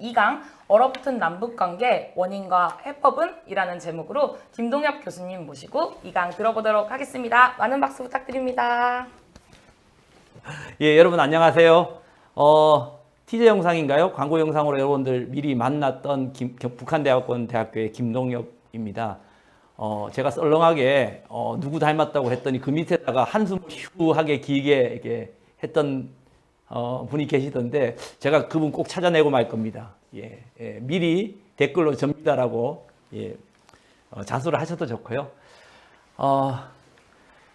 제2강 얼어붙은 남북관계 원인과 해법은? 이라는 제목으로 김동엽 교수님 모시고 2강 들어보도록 하겠습니다. 많은 박수 부탁드립니다. 예, 여러분 안녕하세요. 티저 영상인가요? 광고 영상으로 여러분들 미리 만났던 북한대학원 대학교의 김동엽입니다. 제가 썰렁하게 누구 닮았다고 했더니 그 밑에다가 한숨 휴하게 길게 이렇게 했던 분이 계시던데 제가 그분 꼭 찾아내고 말 겁니다. 미리 댓글로 접니다라고 자수를 하셔도 좋고요.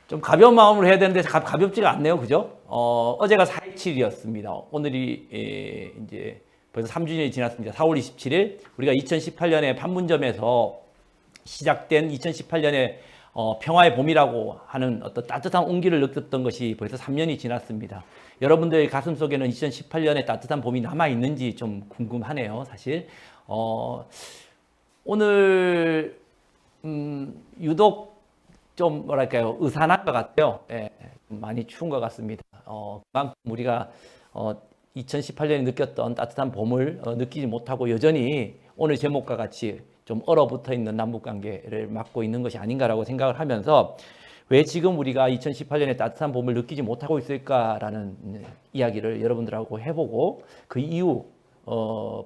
좀 가벼운 마음으로 해야 되는데 가볍지가 않네요, 그죠? 어제가 4.27이었습니다. 오늘이 이제 벌써 3주년이 지났습니다. 4월 27일 우리가 2018년에 판문점에서 시작된 2018년에 평화의 봄이라고 하는 어떤 따뜻한 온기를 느꼈던 것이 벌써 3년이 지났습니다. 여러분들의 가슴 속에는 2018년에 따뜻한 봄이 남아 있는지 좀 궁금하네요, 사실. 오늘 유독 좀 뭐랄까요, 의산한 것 같아요. 많이 추운 것 같습니다. 그만큼 우리가 2018년에 느꼈던 따뜻한 봄을 느끼지 못하고 여전히 오늘 제목과 같이 좀 얼어붙어 있는 남북관계를 맡고 있는 것이 아닌가라고 생각을 하면서 왜 지금 우리가 2018년에 따뜻한 봄을 느끼지 못하고 있을까라는 이야기를 여러분들하고 해보고 그 이유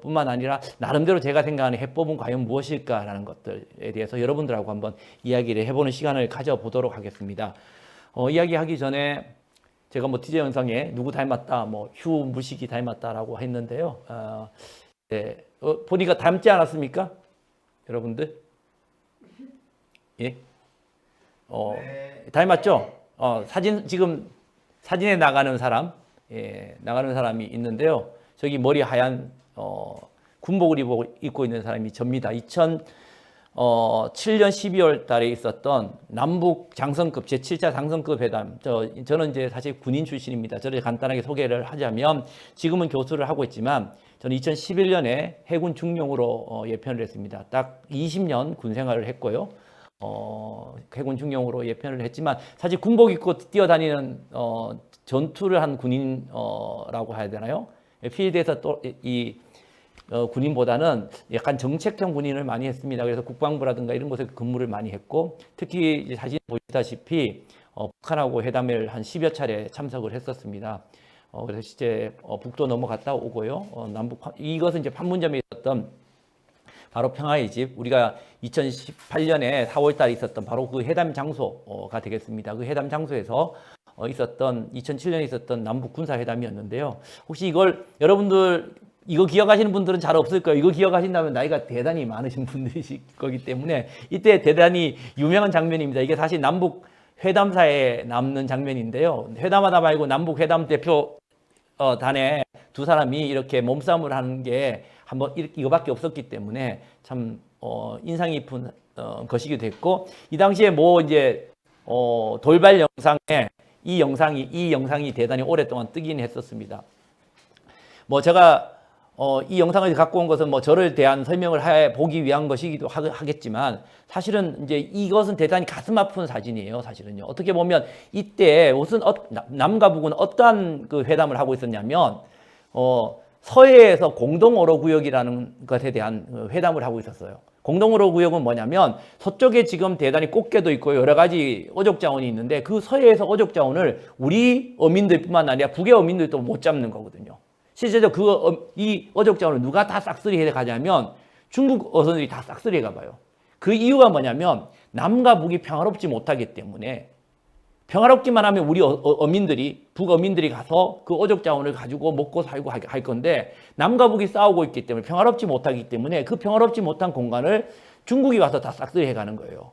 뿐만 아니라 나름대로 제가 생각하는 해법은 과연 무엇일까라는 것들에 대해서 여러분들하고 한번 이야기를 해보는 시간을 가져보도록 하겠습니다. 이야기하기 전에 제가 티저 영상에 누구 닮았다, 휴 무식이 닮았다라고 했는데요. 보니까 닮지 않았습니까? 여러분들? 예? 닮았죠? 지금 사진에 나가는 사람이 있는데요. 저기 머리 하얀 군복을 입고 있는 사람이 접니다. 2007년 12월 달에 있었던 남북 장성급 제7차 장성급 회담. 저는 이제 사실 군인 출신입니다. 저를 간단하게 소개를 하자면 지금은 교수를 하고 있지만 저는 2011년에 해군 중령으로 예편을 했습니다. 딱 20년 군 생활을 했고요. 해군 중령으로 예편을 했지만 사실 군복 입고 뛰어다니는 전투를 한 군인라고 해야 되나요? 필드에서 또 이 군인보다는 약간 정책형 군인을 많이 했습니다. 그래서 국방부라든가 이런 곳에 근무를 많이 했고 특히 이제 사진 보시다시피 북한하고 회담을 한 10여 차례 참석을 했었습니다. 그래서 실제 북도 넘어갔다 오고요. 이것은 이제 판문점에 있었던 바로 평화의 집, 우리가 2018년에 4월 달에 있었던 바로 그 회담 장소가 되겠습니다. 그 회담 장소에서 있었던 2007년에 있었던 남북 군사회담이었는데요. 혹시 여러분들 이거 기억하시는 분들은 잘 없을 거예요. 이거 기억하신다면 나이가 대단히 많으신 분들이실 거기 때문에 이때 대단히 유명한 장면입니다. 이게 사실 남북 회담사에 남는 장면인데요. 회담하다 말고 남북 회담 대표 단에 두 사람이 이렇게 몸싸움을 하는 게 한번 이거밖에 없었기 때문에 참 인상 깊은 것이기도 했고 이 당시에 이제 돌발 영상에 이 영상이 대단히 오랫동안 뜨긴 했었습니다. 제가 이 영상을 갖고 온 것은 저를 대한 설명을 해보기 위한 것이기도 하겠지만 사실은 이제 이것은 대단히 가슴 아픈 사진이에요. 사실은요. 어떻게 보면 이때 무슨 남과 북은 어떠한 그 회담을 하고 있었냐면 서해에서 공동어로구역이라는 것에 대한 회담을 하고 있었어요. 공동어로구역은 뭐냐면 서쪽에 지금 대단히 꽃게도 있고 여러 가지 어족자원이 있는데 그 서해에서 어족자원을 우리 어민들뿐만 아니라 북의 어민들도 못 잡는 거거든요. 실제적으로 이 어족자원을 누가 다 싹쓸이 해 가냐면 중국 어선들이 다 싹쓸이 해 가봐요. 그 이유가 뭐냐면 남과 북이 평화롭지 못하기 때문에 평화롭기만 하면 우리 북어민들이 가서 그 어족자원을 가지고 먹고 살고 할 건데 남과 북이 싸우고 있기 때문에 평화롭지 못하기 때문에 그 평화롭지 못한 공간을 중국이 와서 다 싹쓸이 해가는 거예요.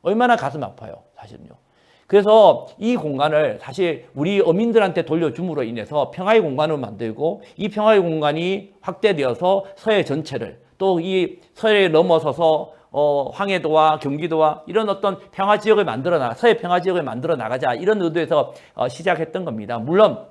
얼마나 가슴 아파요, 사실은요. 그래서 이 공간을 사실 우리 어민들한테 돌려줌으로 인해서 평화의 공간을 만들고 이 평화의 공간이 확대되어서 서해 전체를 또 이 서해를 넘어서서 황해도와 경기도와 이런 어떤 평화 지역을 서해 평화 지역을 만들어 나가자 이런 의도에서 시작했던 겁니다. 물론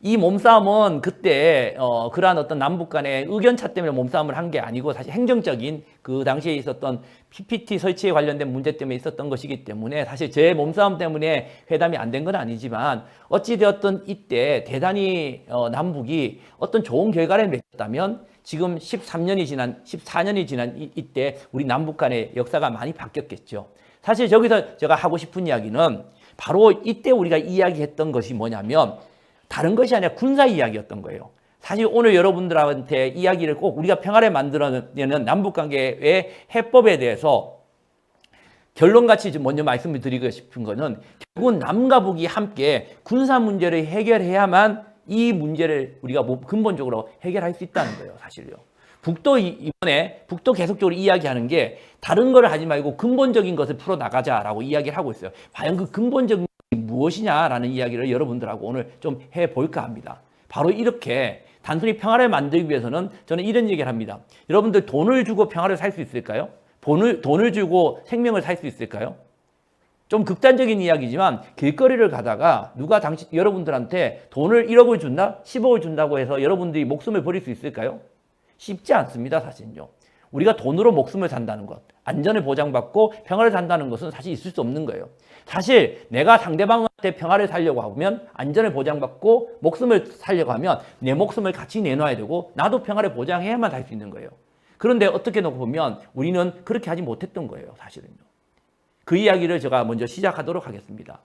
이 몸싸움은 그때 그러한 어떤 남북 간의 의견차 때문에 몸싸움을 한 게 아니고 사실 행정적인 그 당시에 있었던 PPT 설치에 관련된 문제 때문에 있었던 것이기 때문에 사실 제 몸싸움 때문에 회담이 안 된 건 아니지만 어찌되었든 이때 대단히 남북이 어떤 좋은 결과를 맺었다면 지금 14년이 지난 이때 우리 남북 간의 역사가 많이 바뀌었겠죠. 사실 저기서 제가 하고 싶은 이야기는 바로 이때 우리가 이야기했던 것이 뭐냐면 다른 것이 아니라 군사 이야기였던 거예요. 사실 오늘 여러분들한테 이야기를 꼭 우리가 평화를 만들어내는 남북관계의 해법에 대해서 결론같이 먼저 말씀을 드리고 싶은 거는 결국은 남과 북이 함께 군사 문제를 해결해야만 이 문제를 우리가 근본적으로 해결할 수 있다는 거예요. 사실요. 이번에 북도 계속적으로 이야기하는 게 다른 걸 하지 말고 근본적인 것을 풀어나가자라고 이야기를 하고 있어요. 과연 그 근본적인 것이 무엇이냐라는 이야기를 여러분들하고 오늘 좀 해볼까 합니다. 바로 이렇게 단순히 평화를 만들기 위해서는 저는 이런 얘기를 합니다. 여러분들 돈을 주고 평화를 살 수 있을까요? 돈을 주고 생명을 살 수 있을까요? 좀 극단적인 이야기지만 길거리를 가다가 누가 여러분들한테 돈을 1억을 준다? 10억을 준다고 해서 여러분들이 목숨을 버릴 수 있을까요? 쉽지 않습니다. 사실은요. 우리가 돈으로 목숨을 산다는 것, 안전을 보장받고 평화를 산다는 것은 사실 있을 수 없는 거예요. 사실 내가 상대방한테 평화를 살려고 하면 안전을 보장받고 목숨을 살려고 하면 내 목숨을 같이 내놔야 되고 나도 평화를 보장해야만 살 수 있는 거예요. 그런데 어떻게 놓고 보면 우리는 그렇게 하지 못했던 거예요. 사실은요. 그 이야기를 제가 먼저 시작하도록 하겠습니다.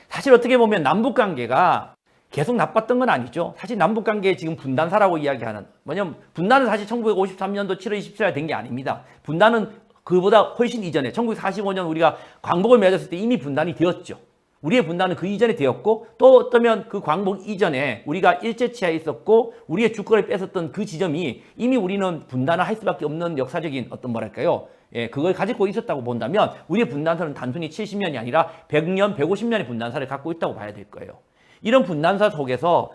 사실 어떻게 보면 남북관계가 계속 나빴던 건 아니죠. 사실 남북관계의 지금 분단사라고 이야기하는 뭐냐면 분단은 사실 1953년도 7월 27일 된 게 아닙니다. 분단은 그보다 훨씬 이전에 1945년 우리가 광복을 맺었을 때 이미 분단이 되었죠. 우리의 분단은 그 이전에 되었고 또 어쩌면 그 광복 이전에 우리가 일제치하에 있었고 우리의 주권을 뺏었던 그 지점이 이미 우리는 분단을 할 수밖에 없는 역사적인 어떤 뭐랄까요. 예, 그걸 가지고 있었다고 본다면 우리의 분단사는 단순히 70년이 아니라 100년, 150년의 분단사를 갖고 있다고 봐야 될 거예요. 이런 분단사 속에서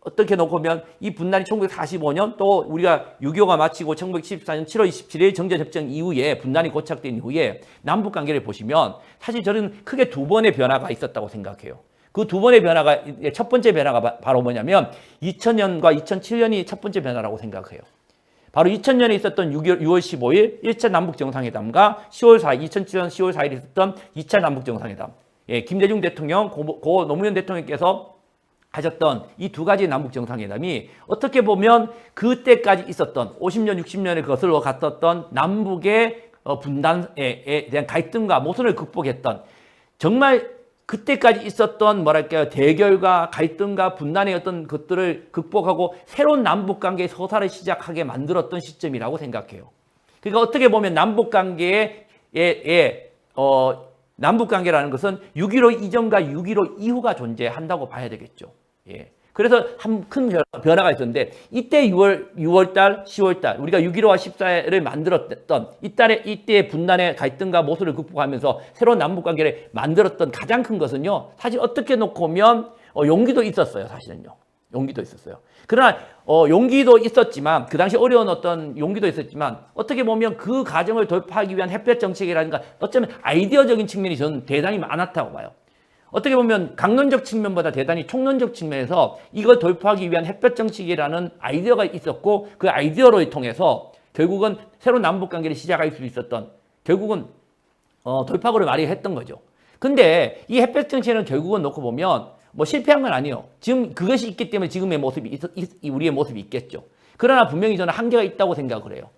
어떻게 놓고 보면 이 분단이 1945년 또 우리가 6.25가 마치고 1974년 7월 27일 정전협정 이후에 분단이 고착된 이후에 남북관계를 보시면 사실 저는 크게 두 번의 변화가 있었다고 생각해요. 그 두 번의 변화가 첫 번째 변화가 바로 뭐냐면 2000년과 2007년이 첫 번째 변화라고 생각해요. 바로 2000년에 있었던 6월 15일 1차 남북정상회담과 2007년 10월 4일에 있었던 2차 남북정상회담. 예, 김대중 대통령, 고 노무현 대통령께서 하셨던 이 두 가지 남북 정상회담이 어떻게 보면 그때까지 있었던 50년, 60년을 거슬러 갔었던 남북의 분단에 대한 갈등과 모순을 극복했던 정말 그때까지 있었던 뭐랄까요 대결과 갈등과 분단의 어떤 것들을 극복하고 새로운 남북관계의 서사를 시작하게 만들었던 시점이라고 생각해요. 그러니까 어떻게 보면 남북관계의 남북관계라는 것은 6.15 이전과 6.15 이후가 존재한다고 봐야 되겠죠. 예. 그래서 한 큰 변화가 있었는데 이때 6월달, 10월달 우리가 6.15와 14를 만들었던 이때의 분단의 갈등과 모순을 극복하면서 새로운 남북관계를 만들었던 가장 큰 것은요. 사실 어떻게 놓고 보면 용기도 있었어요. 사실은요. 용기도 있었어요. 그러나 용기도 있었지만 그 당시 어려운 어떤 용기도 있었지만 어떻게 보면 그 과정을 돌파하기 위한 햇볕 정책이라든가 어쩌면 아이디어적인 측면이 저는 대단히 많았다고 봐요. 어떻게 보면 강론적 측면보다 대단히 총론적 측면에서 이걸 돌파하기 위한 햇볕 정책이라는 아이디어가 있었고 그 아이디어를 통해서 결국은 새로운 남북관계를 시작할 수 있었던 결국은 돌파구를 마련했던 거죠. 근데 이 햇볕 정책은 결국은 놓고 보면 뭐 실패한 건 아니에요. 지금 그것이 있기 때문에 지금의 모습이 우리의 모습이 있겠죠. 그러나 분명히 저는 한계가 있다고 생각을 해요.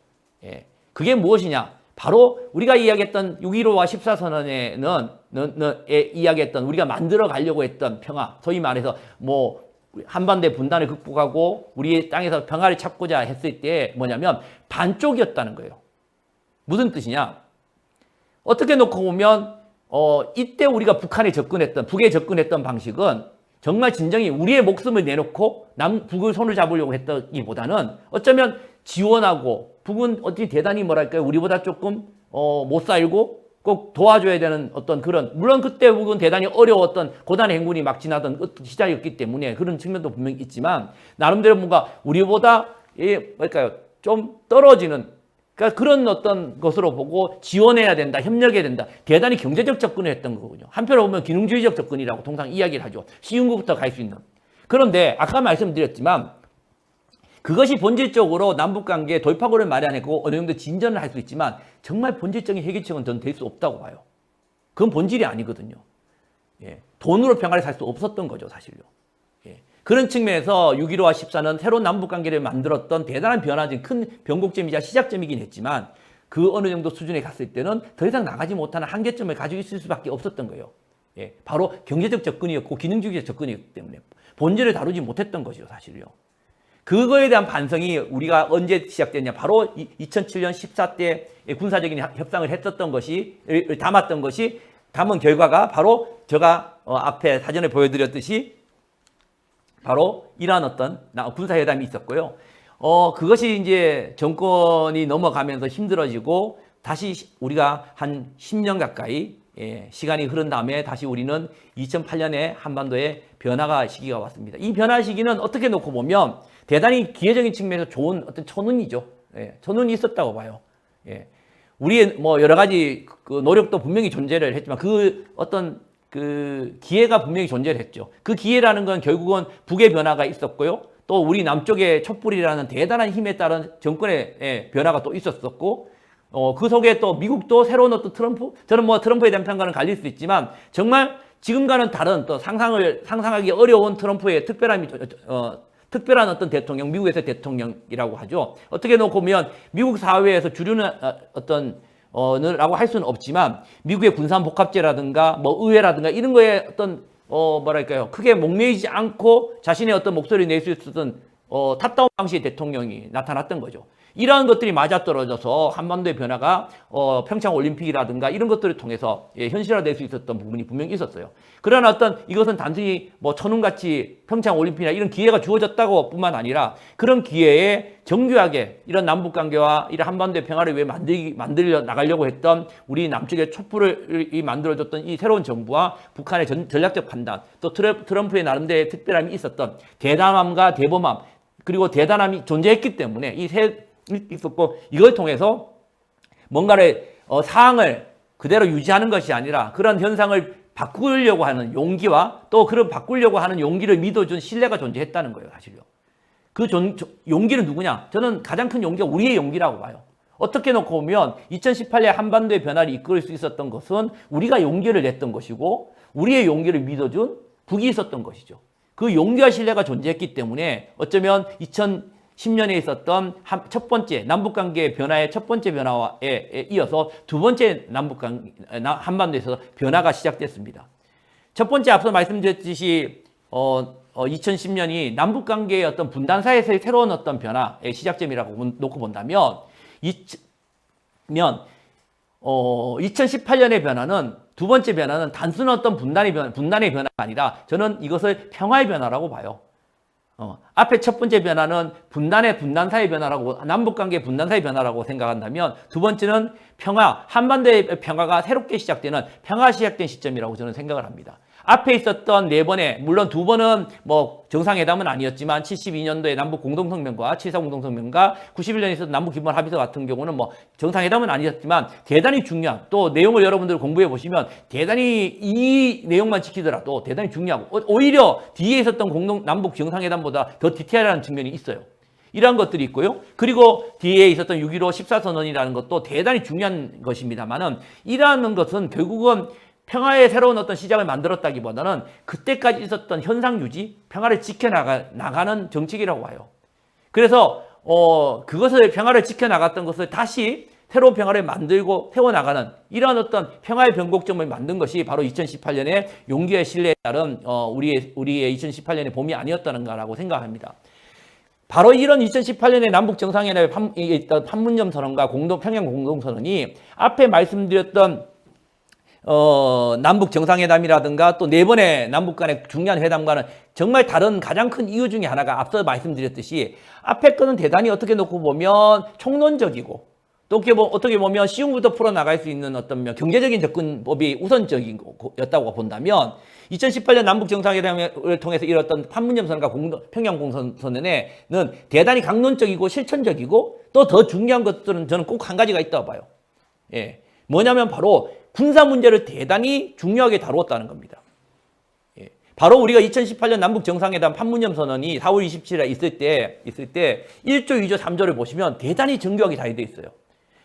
예. 그게 무엇이냐? 바로 우리가 이야기했던 6.15와 14선언에는 이야기했던 우리가 만들어 가려고 했던 평화, 소위 말해서 뭐 한반도의 분단을 극복하고 우리의 땅에서 평화를 찾고자 했을 때 뭐냐면 반쪽이었다는 거예요. 무슨 뜻이냐? 어떻게 놓고 보면 이때 우리가 북에 접근했던 방식은 정말 진정히 우리의 목숨을 내놓고 북을 손을 잡으려고 했다기보다는 어쩌면 지원하고 북은 어찌 대단히 뭐랄까요 우리보다 조금 못 살고 꼭 도와줘야 되는 어떤 그런 물론 그때 북은 대단히 어려웠던 고단의 행군이 막 지나던 시작이었기 때문에 그런 측면도 분명히 있지만 나름대로 뭔가 우리보다 뭐랄까요 좀 떨어지는 그러니까 그런 어떤 것으로 보고 지원해야 된다, 협력해야 된다. 대단히 경제적 접근을 했던 거군요. 한편으로 보면 기능주의적 접근이라고 통상 이야기를 하죠. 쉬운 것부터 갈 수 있는. 그런데 아까 말씀드렸지만 그것이 본질적으로 남북관계에 돌파구를 마련했고 어느 정도 진전을 할 수 있지만 정말 본질적인 해결책은 저는 될 수 없다고 봐요. 그건 본질이 아니거든요. 예. 돈으로 평화를 살 수 없었던 거죠, 사실요. 예. 그런 측면에서 6.15와 14는 새로운 남북관계를 만들었던 대단한 변화적인 큰 변곡점이자 시작점이긴 했지만 그 어느 정도 수준에 갔을 때는 더 이상 나가지 못하는 한계점을 가지고 있을 수밖에 없었던 거예요. 예. 바로 경제적 접근이었고 기능주의적 접근이었기 때문에 본질을 다루지 못했던 거죠, 사실요. 그거에 대한 반성이 우리가 언제 시작됐냐. 바로 2007년 14대 군사적인 협상을 했었던 것이, 담은 결과가 바로 제가 앞에 사전에 보여드렸듯이 바로 이러한 어떤 군사회담이 있었고요. 그것이 이제 정권이 넘어가면서 힘들어지고 다시 우리가 한 10년 가까이 시간이 흐른 다음에 다시 우리는 2008년에 한반도에 변화가 시기가 왔습니다. 이 변화 시기는 어떻게 놓고 보면 대단히 기회적인 측면에서 좋은 어떤 천운이죠. 천운이 있었다고 봐요. 우리의 뭐 여러 가지 그 노력도 분명히 존재를 했지만 그 어떤 그 기회가 분명히 존재를 했죠. 그 기회라는 건 결국은 북의 변화가 있었고요. 또 우리 남쪽의 촛불이라는 대단한 힘에 따른 정권의 변화가 또 있었었고, 그 속에 또 미국도 새로운 어떤 트럼프, 저는 뭐 트럼프에 대한 평가는 갈릴 수 있지만 정말 지금과는 다른 또 상상하기 어려운 트럼프의 특별한 어떤 대통령, 미국에서 대통령이라고 하죠. 어떻게 놓고 보면 미국 사회에서 주류는 라고 할 수는 없지만 미국의 군산복합제라든가 뭐 의회라든가 이런 거에 어떤 뭐랄까요, 크게 목매이지 않고 자신의 어떤 목소리를 낼 수 있었던 탑다운 방식의 대통령이 나타났던 거죠. 이러한 것들이 맞아떨어져서 한반도의 변화가 평창 올림픽이라든가 이런 것들을 통해서 현실화될 수 있었던 부분이 분명히 있었어요. 그러나 이것은 단순히 뭐 천운같이 평창 올림픽이나 이런 기회가 주어졌다고 뿐만 아니라 그런 기회에 정교하게 이런 남북관계와 이런 한반도의 평화를 왜 만들려 나가려고 했던 우리 남쪽의 촛불을 만들어줬던 이 새로운 정부와 북한의 전략적 판단, 또 트럼프의 나름대로의 특별함이 있었던 대담함과 대범함, 그리고 대단함이 존재했기 때문에 있었고, 이걸 통해서 뭔가를 사항을 그대로 유지하는 것이 아니라 그런 현상을 바꾸려고 하는 용기와 또 그런 바꾸려고 하는 용기를 믿어준 신뢰가 존재했다는 거예요, 사실요. 그 용기는 누구냐? 저는 가장 큰 용기가 우리의 용기라고 봐요. 어떻게 놓고 보면 2018년 한반도의 변화를 이끌 수 있었던 것은 우리가 용기를 냈던 것이고 우리의 용기를 믿어준 북이 있었던 것이죠. 그 용기와 신뢰가 존재했기 때문에 어쩌면 2010년에 있었던 첫 번째 남북관계의 변화의 첫 번째 변화에 이어서 두 번째 한반도에서 변화가 시작됐습니다. 첫 번째 앞서 말씀드렸듯이 2010년이 남북관계의 어떤 분단사에서의 새로운 어떤 변화의 시작점이라고 놓고 본다면 2018년의 변화는 두 번째 변화는 단순한 어떤 분단의 변화가 아니라 저는 이것을 평화의 변화라고 봐요. 앞에 첫 번째 변화는 분단사의 변화라고, 남북관계 분단사의 변화라고 생각한다면 두 번째는 한반도의 평화가 새롭게 시작되는 평화가 시작된 시점이라고 저는 생각을 합니다. 앞에 있었던 네 번의, 물론 두 번은 뭐 정상회담은 아니었지만 72년도에 남북 공동성명과 7.4 공동성명과 91년에 있었던 남북 기본 합의서 같은 경우는 뭐 정상회담은 아니었지만 대단히 중요한, 또 내용을 여러분들 공부해 보시면 대단히 이 내용만 지키더라도 대단히 중요하고 오히려 뒤에 있었던 남북 정상회담보다 더 디테일한 측면이 있어요. 이러한 것들이 있고요. 그리고 뒤에 있었던 6.15 14선언이라는 것도 대단히 중요한 것입니다만은 이러한 것은 결국은 평화의 새로운 어떤 시작을 만들었다기보다는 그때까지 있었던 현상 유지, 평화를 지켜나가는 정책이라고 봐요. 그래서 그것을 평화를 지켜나갔던 것을 다시 새로운 평화를 만들고 세워나가는 이러한 어떤 평화의 변곡점을 만든 것이 바로 2018년의 용기의 신뢰에 따른 우리의 2018년의 봄이 아니었다는가라고 생각합니다. 바로 이런 2018년의 남북 정상회담의 판문점 선언과 평양 공동선언이 앞에 말씀드렸던 남북 정상회담이라든가 또 네 번의 남북 간의 중요한 회담과는 정말 다른 가장 큰 이유 중에 하나가 앞서 말씀드렸듯이 앞에 거는 대단히 어떻게 놓고 보면 총론적이고 또 어떻게 보면 쉬움부터 풀어나갈 수 있는 어떤 경제적인 접근법이 우선적인 였다고 본다면 2018년 남북 정상회담을 통해서 이뤘던 판문점 선언과 평양 공동선언에는 대단히 강론적이고 실천적이고 또 더 중요한 것들은 저는 꼭 한 가지가 있다고 봐요. 뭐냐면 바로 군사 문제를 대단히 중요하게 다루었다는 겁니다. 바로 우리가 2018년 남북 정상회담 판문점 선언이 4월 27일에 있을 때 1조, 2조, 3조를 보시면 대단히 정교하게 잘 돼 있어요.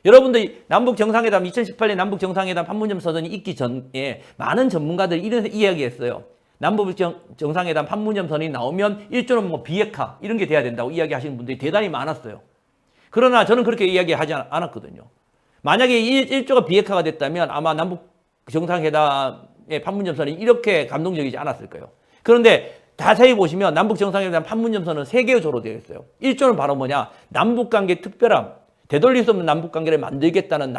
여러분들 남북 정상회담 2018년 남북 정상회담 판문점 선언이 있기 전에 많은 전문가들이 이런 이야기했어요. 남북 정상회담 판문점 선언이 나오면 1조는 뭐 비핵화 이런 게 돼야 된다고 이야기하시는 분들이 대단히 많았어요. 그러나 저는 그렇게 이야기하지 않았거든요. 만약에 1조가 비핵화가 됐다면 아마 남북 정상회담의 판문점 선언이 이렇게 감동적이지 않았을 거예요. 그런데 자세히 보시면 남북 정상회담 판문점 선언은 3개의 조로 되어 있어요. 1조는 바로 뭐냐? 남북관계 특별함, 되돌릴 수 없는 남북관계를 만들겠다는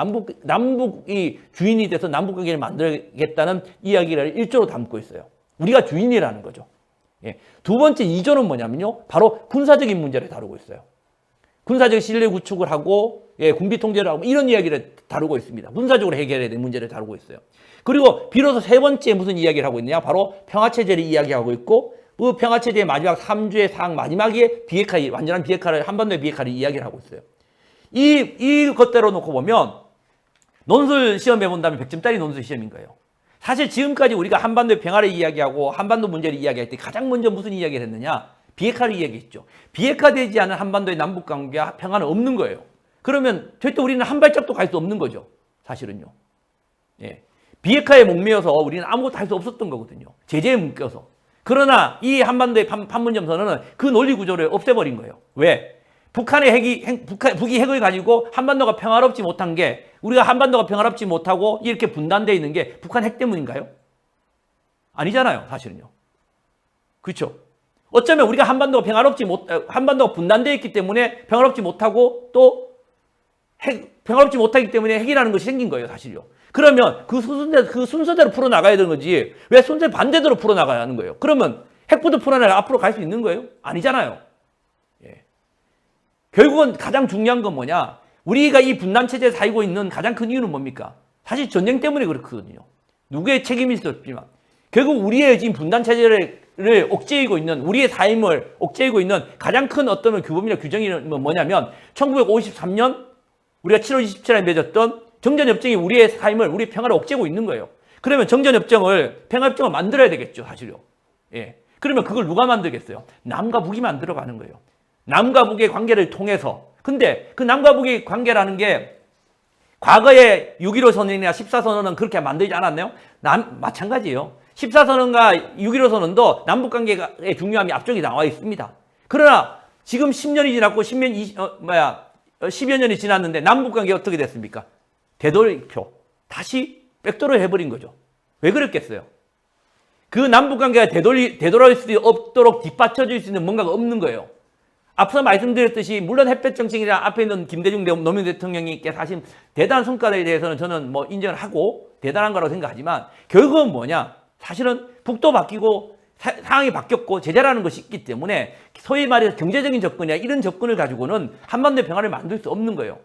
남북이 주인이 돼서 남북관계를 만들겠다는 이야기를 1조로 담고 있어요. 우리가 주인이라는 거죠. 예. 두 번째 2조는 뭐냐면요. 바로 군사적인 문제를 다루고 있어요. 군사적 신뢰 구축을 하고 군비 통제를 하고 이런 이야기를 다루고 있습니다. 군사적으로 해결해야 되는 문제를 다루고 있어요. 그리고 비로소 세 번째 무슨 이야기를 하고 있느냐? 바로 평화체제를 이야기하고 있고 그 평화체제의 마지막 3주의 사항 마지막에 비핵화, 완전한 비핵화를 한반도의 비핵화를 이야기를 하고 있어요. 이것대로 놓고 보면 논술 시험해 본다면 100점짜리 논술 시험인 거예요. 사실 지금까지 우리가 한반도의 평화를 이야기하고 한반도 문제를 이야기할 때 가장 먼저 무슨 이야기를 했느냐? 비핵화를 이야기했죠. 비핵화되지 않은 한반도의 남북관계와 평화는 없는 거예요. 그러면 절대 우리는 한 발짝도 갈 수 없는 거죠. 사실은요. 예. 비핵화에 목매여서 우리는 아무것도 할 수 없었던 거거든요. 제재에 묶여서. 그러나 이 한반도의 판문점 선언은 그 논리 구조를 없애버린 거예요. 왜? 북이 핵을 가지고 한반도가 평화롭지 못한 게 우리가 한반도가 평화롭지 못하고 이렇게 분단되어 있는 게 북한 핵 때문인가요? 아니잖아요. 사실은요. 그렇죠? 어쩌면 우리가 한반도가 분단되어 있기 때문에 평화롭지 못하고 또 평화롭지 못하기 때문에 핵이라는 것이 생긴 거예요. 사실요. 그러면 그 순서대로 풀어나가야 되는 거지 왜 순서 반대대로 풀어나가야 하는 거예요? 그러면 핵부터 풀어나가 앞으로 갈 수 있는 거예요? 아니잖아요. 예. 결국은 가장 중요한 건 뭐냐? 우리가 이 분단체제에 살고 있는 가장 큰 이유는 뭡니까? 사실 전쟁 때문에 그렇거든요. 누구의 책임이 있었지만 결국 우리의 지금 분단체제를 옥죄이고 있는 우리의 삶을 옥죄이고 있는 가장 큰 어떤 규범이나 규정이 뭐냐면 1953년 우리가 7월 27일에 맺었던 정전협정이 우리의 삶을 우리의 평화를 옥죄고 있는 거예요. 그러면 평화협정을 만들어야 되겠죠. 사실요. 예. 그러면 그걸 누가 만들겠어요? 남과 북이 만들어가는 거예요. 남과 북의 관계를 통해서. 근데 그 남과 북의 관계라는 게 과거에 6.15 선언이나 14선언은 그렇게 만들지 않았나요? 마찬가지예요. 14선언과 6.15 선언도 남북관계의 중요함이 앞쪽에 나와 있습니다. 그러나 지금 10년이 지났고 10여 년이 지났는데 남북관계가 어떻게 됐습니까? 되돌이표. 다시 백도를 해버린 거죠. 왜 그랬겠어요? 그 남북관계가 되돌아올 수 없도록 뒷받쳐줄 수 있는 뭔가가 없는 거예요. 앞서 말씀드렸듯이 물론 햇볕 정책이나 앞에 있는 김대중 노무현 대통령님께서 하신 대단한 성과에 대해서는 저는 뭐 인정을 하고 대단한 거라고 생각하지만 결국은 뭐냐? 사실은 북도 바뀌고 상황이 바뀌었고 제재라는 것이 있기 때문에 소위 말해서 경제적인 접근이나 이런 접근을 가지고는 한반도의 평화를 만들 수 없는 거예요.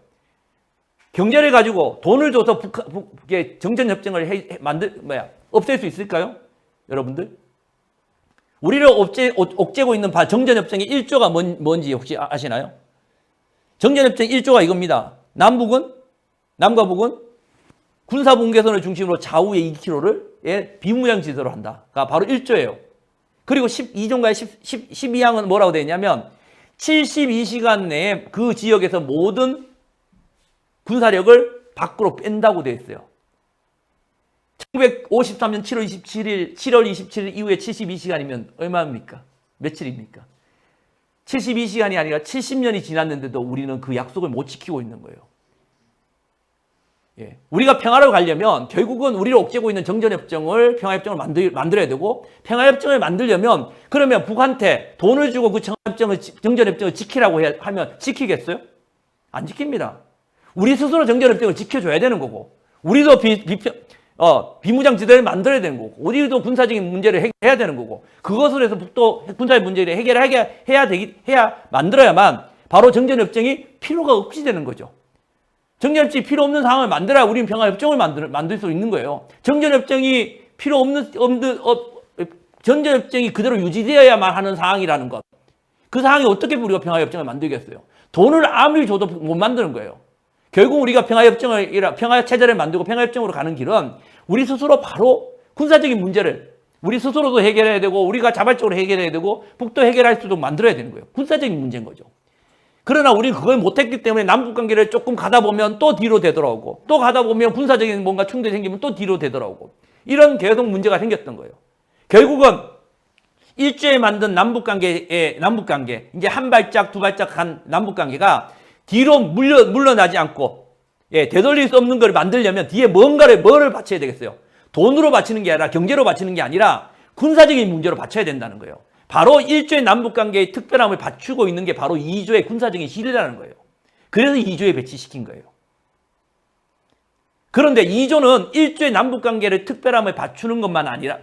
경제를 가지고 돈을 줘서 북의 정전협정을 없앨 수 있을까요? 여러분들? 우리를 옥죄고 있는 정전협정의 1조가 뭔지 혹시 아시나요? 정전협정 1조가 이겁니다. 남과 북은 군사분계선을 중심으로 좌우에 2km를 비무장 지도로 한다가 바로 1조예요. 그리고 12조인가에 12항은 뭐라고 되어 있냐면 72시간 내에 그 지역에서 모든 군사력을 밖으로 뺀다고 되어 있어요. 1953년 7월 27일 이후에 72시간이면 얼마입니까? 며칠입니까? 72시간이 아니라 70년이 지났는데도 우리는 그 약속을 못 지키고 있는 거예요. 예. 우리가 평화로 가려면 결국은 우리를 옥죄고 있는 평화협정을 만들어야 되고 평화협정을 만들려면 그러면 북한테 돈을 주고 그 정전협정을 지키라고 하면 지키겠어요? 안 지킵니다. 우리 스스로 정전협정을 지켜줘야 되는 거고 우리도 비무장 지대를 만들어야 되는 거고 우리도 군사적인 문제를 해야 되는 거고 그것을 해서 북도 군사의 문제를 해야 만들어야만 바로 정전협정이 필요가 없이 되는 거죠. 정전협정이 필요 없는 상황을 만들어야 우리는 평화협정을 만들 수 있는 거예요. 정전협정이 정전협정이 그대로 유지되어야만 하는 상황이라는 것. 그 상황이 어떻게 우리가 평화협정을 만들겠어요? 돈을 아무리 줘도 못 만드는 거예요. 결국 우리가 평화체제를 만들고 평화협정으로 가는 길은 우리 스스로 바로 군사적인 문제를 우리 스스로도 해결해야 되고 우리가 자발적으로 해결해야 되고 북도 해결할 수도 만들어야 되는 거예요. 군사적인 문제인 거죠. 그러나 우리는 그걸 못했기 때문에 남북관계를 조금 가다 보면 또 뒤로 되돌아오고 또 가다 보면 군사적인 뭔가 충돌이 생기면 또 뒤로 되돌아오고 이런 계속 문제가 생겼던 거예요. 결국은 일조에 만든 남북관계 이제 한 발짝 두 발짝 간 남북관계가 뒤로 물러나지 않고 되돌릴 수 없는 걸 만들려면 뒤에 뭐를 바쳐야 되겠어요? 돈으로 바치는 게 아니라 경제로 바치는 게 아니라 군사적인 문제로 바쳐야 된다는 거예요. 바로 1조의 남북관계의 특별함을 갖추고 있는 게 바로 2조의 군사적인 실이라는 거예요. 그래서 2조에 배치시킨 거예요. 그런데 2조는 1조의 남북관계를 특별함을 갖추는 것만 아니라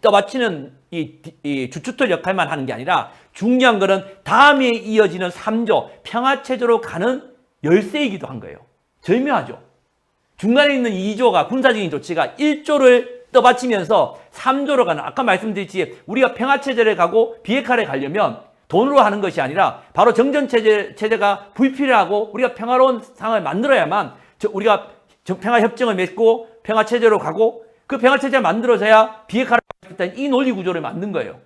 떠받치는 이 주춧돌 역할만 하는 게 아니라 중요한 거는 다음에 이어지는 3조 평화체제로 가는 열쇠이기도 한 거예요. 절묘하죠. 중간에 있는 2조가 군사적인 조치가 1조를 떠받치면서 3조로 가는, 아까 말씀드렸지 우리가 평화체제를 가고 비핵화를 가려면 돈으로 하는 것이 아니라 바로 정전체제가 불필요하고 우리가 평화로운 상황을 만들어야만 우리가 평화협정을 맺고 평화체제로 가고 그 평화체제를 만들어져야 비핵화를 하겠다는 이 논리 구조를 만든 거예요.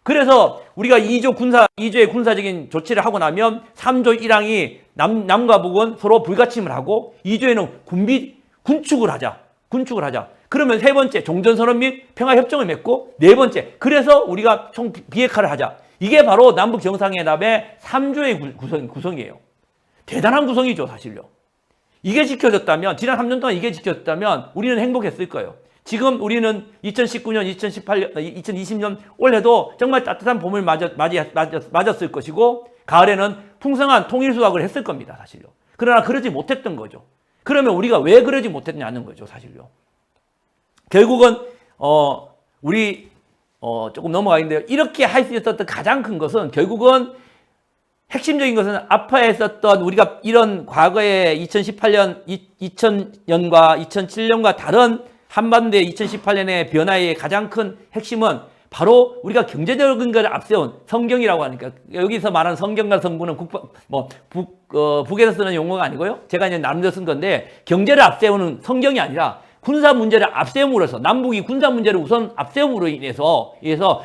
그래서 우리가 2조의 군사적인 조치를 하고 나면 3조 1항이 남과 북은 서로 불가침을 하고 2조에는 군축을 하자. 그러면 세 번째 종전선언 및 평화협정을 맺고 네 번째 그래서 우리가 총 비핵화를 하자. 이게 바로 남북 정상회담의 3조의 구성이에요. 대단한 구성이죠, 사실요. 이게 지켜졌다면 지난 3년 동안 이게 지켜졌다면 우리는 행복했을 거예요. 지금 우리는 2019년, 2018년, 2020년 올해도 정말 따뜻한 봄을 맞았을 것이고 가을에는 풍성한 통일 수확을 했을 겁니다, 사실요. 그러나 그러지 못했던 거죠. 그러면 우리가 왜 그러지 못했냐는 거죠, 사실요. 결국은 우리 조금 넘어가겠는데요. 이렇게 할 수 있었던 가장 큰 것은 결국은 핵심적인 것은 아파에 썼던 우리가 이런 과거에 2018년, 2000년과 2007년과 다른 한반도의 2018년의 변화의 가장 큰 핵심은 바로 우리가 경제적인 것을 앞세운 성경이라고 하니까 여기서 말하는 성경과 성부는 북에서 쓰는 용어가 아니고요. 제가 이제 나름대로 쓴 건데 경제를 앞세우는 성경이 아니라 군사 문제를 앞세움으로써 남북이 군사 문제를 우선 앞세움으로 인해서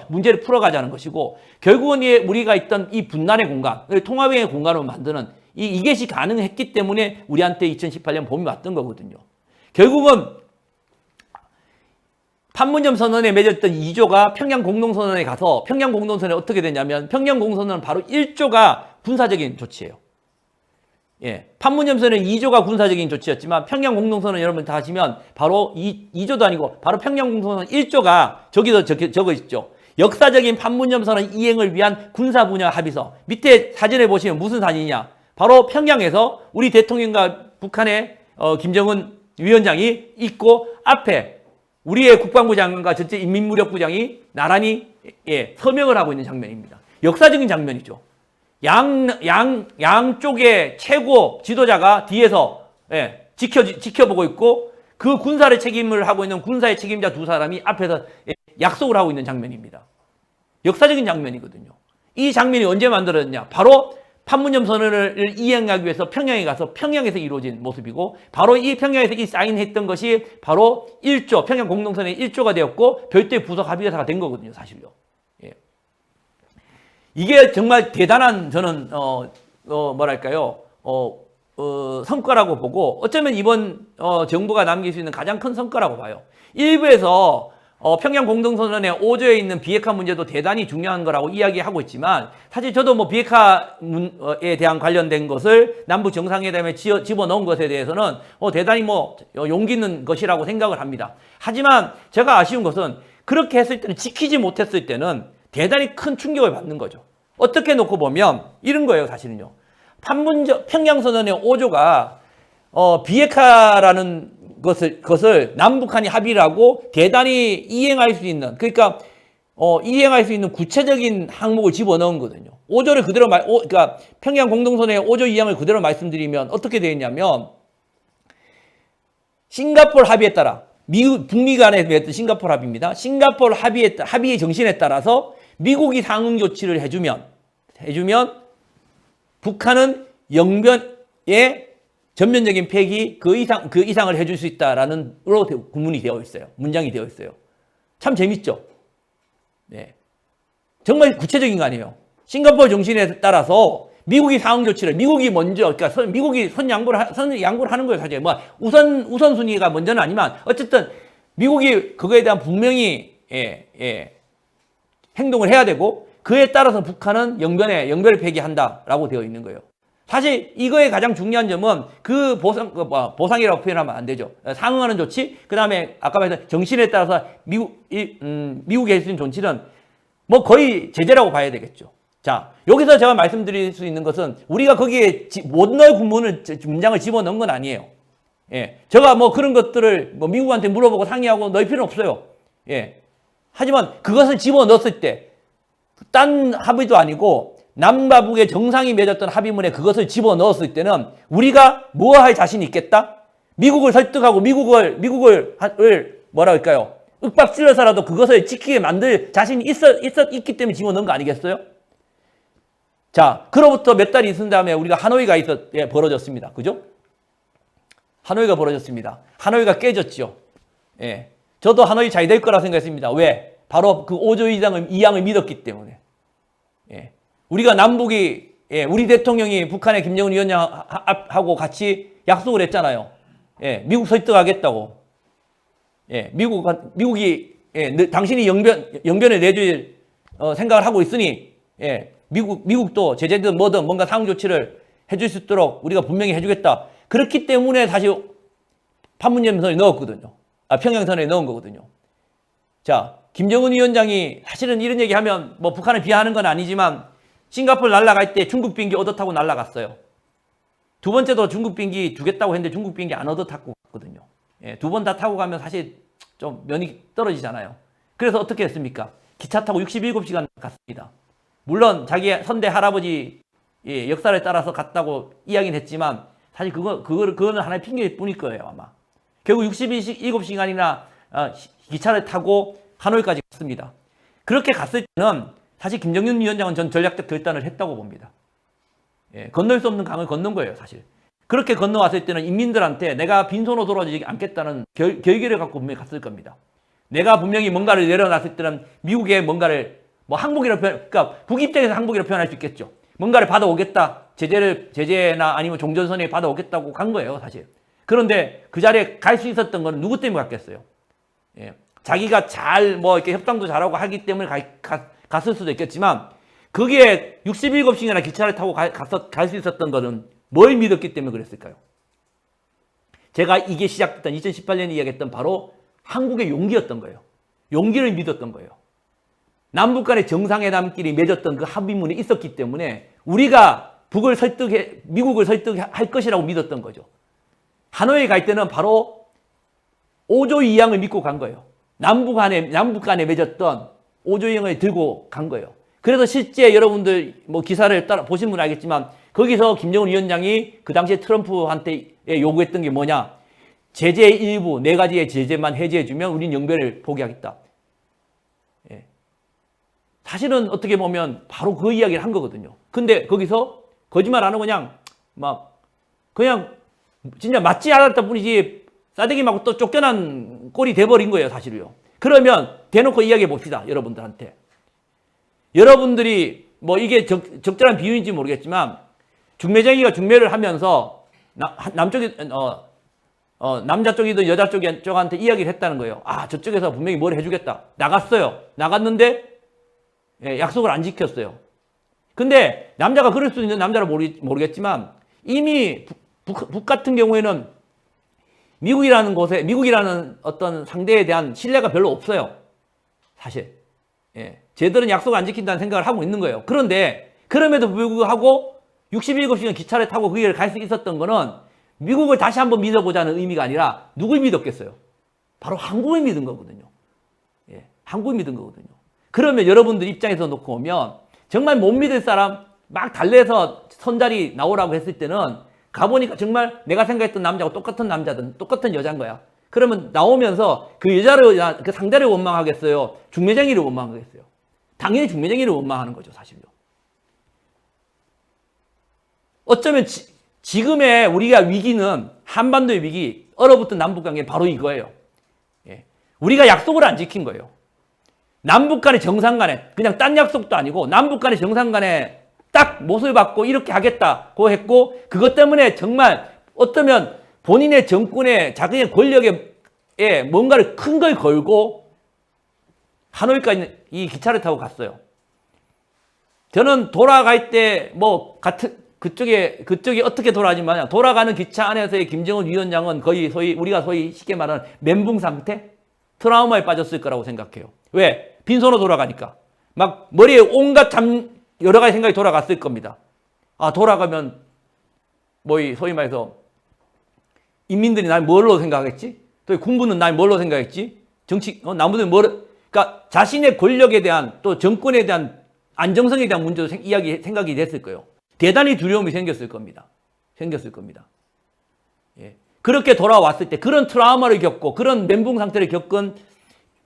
문제를 풀어가자는 것이고 결국은 우리가 있던 이 분란의 공간, 통합의 공간으로 만드는 이것이 가능했기 때문에 우리한테 2018년 봄이 왔던 거거든요. 결국은 판문점 선언에 맺었던 2조가 평양 공동선언에 가서 평양 공동선언이 어떻게 되냐면 평양 공동선언은 바로 1조가 군사적인 조치예요. 판문점 선언은 2조가 군사적인 조치였지만 평양 공동선언 여러분 다 하시면 바로 2조도 아니고 바로 평양 공동선언 1조가 저기도 적어 있죠. 역사적인 판문점 선언 이행을 위한 군사 분야 합의서. 밑에 사진을 보시면 무슨 사진이냐? 바로 평양에서 우리 대통령과 북한의 김정은 위원장이 있고 앞에 우리의 국방부 장관과 전체 인민무력부장이 나란히 서명을 하고 있는 장면입니다. 역사적인 장면이죠. 양쪽의 최고 지도자가 뒤에서 지켜보고 있고 그 군사를 책임을 하고 있는 군사의 책임자 두 사람이 앞에서 약속을 하고 있는 장면입니다. 역사적인 장면이거든요. 이 장면이 언제 만들어졌냐? 바로 판문점 선언을 이행하기 위해서 평양에 가서 평양에서 이루어진 모습이고 바로 이 평양에서 사인했던 것이 바로 1조, 평양 공동선언의 1조가 되었고 별도의 부속 합의서가 된 거거든요, 사실요. 이게 정말 대단한 저는 성과라고 보고 어쩌면 이번 정부가 남길 수 있는 가장 큰 성과라고 봐요. 일부에서 평양 공동선언의 5조에 있는 비핵화 문제도 대단히 중요한 거라고 이야기하고 있지만 사실 저도 비핵화에 대한 관련된 것을 남북 정상회담에 집어넣은 것에 대해서는 대단히 용기 있는 것이라고 생각을 합니다. 하지만 제가 아쉬운 것은 그렇게 했을 때는 지키지 못했을 때는 대단히 큰 충격을 받는 거죠. 어떻게 놓고 보면 이런 거예요, 사실은요. 평양선언의 5조가 비핵화라는 것을 남북한이 합의를 하고 대단히 이행할 수 있는 이행할 수 있는 구체적인 항목을 집어넣은 거거든요. 5조를 그대로 그러니까 평양 공동선언의 5조 2항을 그대로 말씀드리면 어떻게 되어 있냐면 싱가포르 합의에 따라 북미 간에 맺었던 싱가포르 합의입니다. 싱가포르 합의의 정신에 따라서 미국이 상응 조치를 해주면 북한은 영변의 전면적인 폐기 그 이상을 해줄 수 있다라는 구문이 되어 있어요. 문장이 되어 있어요. 참 재밌죠. 네. 정말 구체적인 거 아니에요. 싱가포르 정신에 따라서 미국이 상응 조치를 미국이 먼저 그러니까 미국이 선 양보를 하는 거예요. 사실 뭐 우선순위가 먼저는 아니지만 어쨌든 미국이 그거에 대한 분명히 행동을 해야 되고 그에 따라서 북한은 영변을 폐기한다라고 되어 있는 거예요. 사실 이거의 가장 중요한 점은 그 보상이라고 표현하면 안 되죠. 상응하는 조치, 그 다음에 아까 말했던 정신에 따라서 미국이 할 수 있는 조치는 뭐 거의 제재라고 봐야 되겠죠. 자, 여기서 제가 말씀드릴 수 있는 것은 우리가 거기에 못 넣을 문장을 집어넣은 건 아니에요. 예. 제가 뭐 그런 것들을 뭐 미국한테 물어보고 상의하고 넣을 필요는 없어요. 예. 하지만 그것을 집어넣었을 때 딴 합의도 아니고 남과 북의 정상이 맺었던 합의문에 그것을 집어넣었을 때는 우리가 뭐 할 자신이 있겠다? 미국을 설득하고 미국을 뭐라 할까요? 윽박질러서라도 그것을 지키게 만들 자신이 있기 때문에 집어넣은 거 아니겠어요? 자, 그로부터 몇 달이 있은 다음에 우리가 하노이가 벌어졌습니다. 그죠? 하노이가 벌어졌습니다. 하노이가 깨졌죠. 예. 저도 하노이 잘 될 거라 생각했습니다. 왜? 바로 그 5조 이양을 믿었기 때문에. 예. 우리가 남북이, 우리 대통령이 북한의 김정은 위원장하고 같이 약속을 했잖아요. 예. 미국 설득하겠다고. 예. 미국이, 당신이 영변을 내줄 생각을 하고 있으니, 예. 미국도 제재든 뭐든 뭔가 상응 조치를 해줄 수 있도록 우리가 분명히 해주겠다. 그렇기 때문에 다시 판문점선에 넣었거든요. 평양선에 넣은 거거든요. 자, 김정은 위원장이 사실은 이런 얘기 하면 뭐 북한을 비하하는 건 아니지만 싱가포르 날아갈 때 중국 비행기 얻어 타고 날아갔어요. 두 번째도 중국 비행기 주겠다고 했는데 중국 비행기 안 얻어 타고 갔거든요. 예, 두 번 다 타고 가면 사실 좀 면이 떨어지잖아요. 그래서 어떻게 했습니까? 기차 타고 67시간 갔습니다. 물론 자기 선대 할아버지 역사를 따라서 갔다고 이야기는 했지만 사실 그거는 하나의 핑계일 뿐일 거예요, 아마. 결국 67시간이나 기차를 타고 하노이까지 갔습니다. 그렇게 갔을 때는 사실 김정은 위원장은 전 전략적 결단을 했다고 봅니다. 예, 건널 수 없는 강을 건넌 거예요, 사실. 그렇게 건너왔을 때는 인민들한테 내가 빈손으로 돌아오지 않겠다는 결기를 갖고 분명히 갔을 겁니다. 내가 분명히 뭔가를 내려놨을 때는 미국의 뭔가를 뭐 항복이라고 그러니까 북 입장에서 항복이라고 표현할 수 있겠죠. 뭔가를 받아오겠다. 제재나 아니면 종전선에 받아오겠다고 간 거예요, 사실. 그런데 그 자리에 갈 수 있었던 건 누구 때문에 갔겠어요? 예. 자기가 이렇게 협상도 잘하고 하기 때문에 갔을 수도 있겠지만, 거기에 67시간이나 기차를 타고 갈 수 있었던 거는 뭘 믿었기 때문에 그랬을까요? 제가 이게 시작됐던 2018년에 이야기했던 바로 한국의 용기였던 거예요. 용기를 믿었던 거예요. 남북 간의 정상회담끼리 맺었던 그 합의문이 있었기 때문에 우리가 미국을 설득할 것이라고 믿었던 거죠. 하노이에 갈 때는 바로 5조 이양을 믿고 간 거예요. 남북 간에 맺었던 5조 이양을 들고 간 거예요. 그래서 실제 여러분들 뭐 기사를 따라 보신 분 알겠지만 거기서 김정은 위원장이 그 당시에 트럼프한테 요구했던 게 뭐냐? 제재 일부 4가지의 제재만 해제해주면 우린 영변을 포기하겠다. 예. 사실은 어떻게 보면 바로 그 이야기를 한 거거든요. 근데 거기서 거짓말 안 하고 그냥 진짜 맞지 않았다 뿐이지 싸대기 맞고 또 쫓겨난 꼴이 돼버린 거예요, 사실은요. 그러면 대놓고 이야기해 봅시다, 여러분들한테. 여러분들이 뭐 이게 적절한 비유인지 모르겠지만 중매쟁이가 중매를 하면서 남자 쪽이든 여자 쪽한테 이야기를 했다는 거예요. 아, 저쪽에서 분명히 뭘 해주겠다. 나갔어요. 나갔는데 약속을 안 지켰어요. 근데 남자가 그럴 수 있는 남자를 모르겠지만 이미 북 같은 경우에는 미국이라는 어떤 상대에 대한 신뢰가 별로 없어요. 사실. 예. 쟤들은 약속을 안 지킨다는 생각을 하고 있는 거예요. 그런데 그럼에도 불구하고 67시간 기차를 타고 그 길을 갈 수 있었던 거는 미국을 다시 한번 믿어보자는 의미가 아니라 누굴 믿었겠어요? 바로 한국을 믿은 거거든요. 예. 한국을 믿은 거거든요. 그러면 여러분들 입장에서 놓고 오면 정말 못 믿을 사람 막 달래서 선자리 나오라고 했을 때는 가보니까 정말 내가 생각했던 남자하고 똑같은 남자든 똑같은 여자인 거야. 그러면 나오면서 그 여자를, 그 상대를 원망하겠어요? 중매쟁이를 원망하겠어요? 당연히 중매쟁이를 원망하는 거죠, 사실요. 어쩌면 지금의 우리가 위기는 한반도의 위기, 얼어붙은 남북관계 바로 이거예요. 예. 우리가 약속을 안 지킨 거예요. 남북 간의 정상 간에 그냥 딴 약속도 아니고 남북 간의 정상 간에 딱 못을 받고 이렇게 하겠다고 했고 그것 때문에 정말 어쩌면 본인의 정권에 자기의 권력에 뭔가를 큰 걸 걸고 하노이까지 이 기차를 타고 갔어요. 저는 돌아갈 때 뭐 같은 그쪽이 어떻게 돌아가지만 돌아가는 기차 안에서의 김정은 위원장은 거의 우리가 소위 쉽게 말하는 멘붕 상태, 트라우마에 빠졌을 거라고 생각해요. 왜? 빈손으로 돌아가니까 막 머리에 온갖 여러 가지 생각이 돌아갔을 겁니다. 아, 돌아가면 뭐 소위 말해서 인민들이 날 뭘로 생각하겠지? 또 군부는 날 뭘로 생각했지? 나무들은 그러니까 자신의 권력에 대한 또 정권에 대한 안정성에 대한 문제도 생각이 됐을 거예요. 대단히 두려움이 생겼을 겁니다. 예. 그렇게 돌아왔을 때 그런 트라우마를 겪고 그런 멘붕 상태를 겪은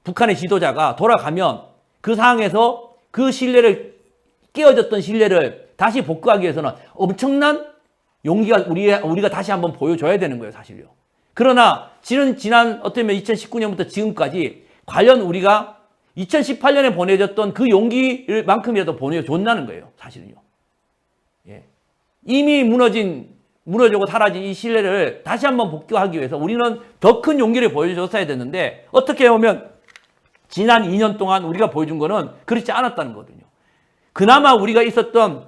북한의 지도자가 돌아가면 그 상황에서 그 신뢰를 깨어졌던 신뢰를 다시 복구하기 위해서는 엄청난 용기가 우리가 다시 한번 보여줘야 되는 거예요, 사실요. 그러나 지난 어쩌면 2019년부터 지금까지 과연 우리가 2018년에 보내줬던 그 용기만큼이라도 보내줬다는 거예요, 사실은요. 예. 이미 무너지고 사라진 이 신뢰를 다시 한번 복구하기 위해서 우리는 더 큰 용기를 보여줬어야 되는데 어떻게 보면 지난 2년 동안 우리가 보여준 거는 그렇지 않았다는 거거든요. 그나마 우리가 있었던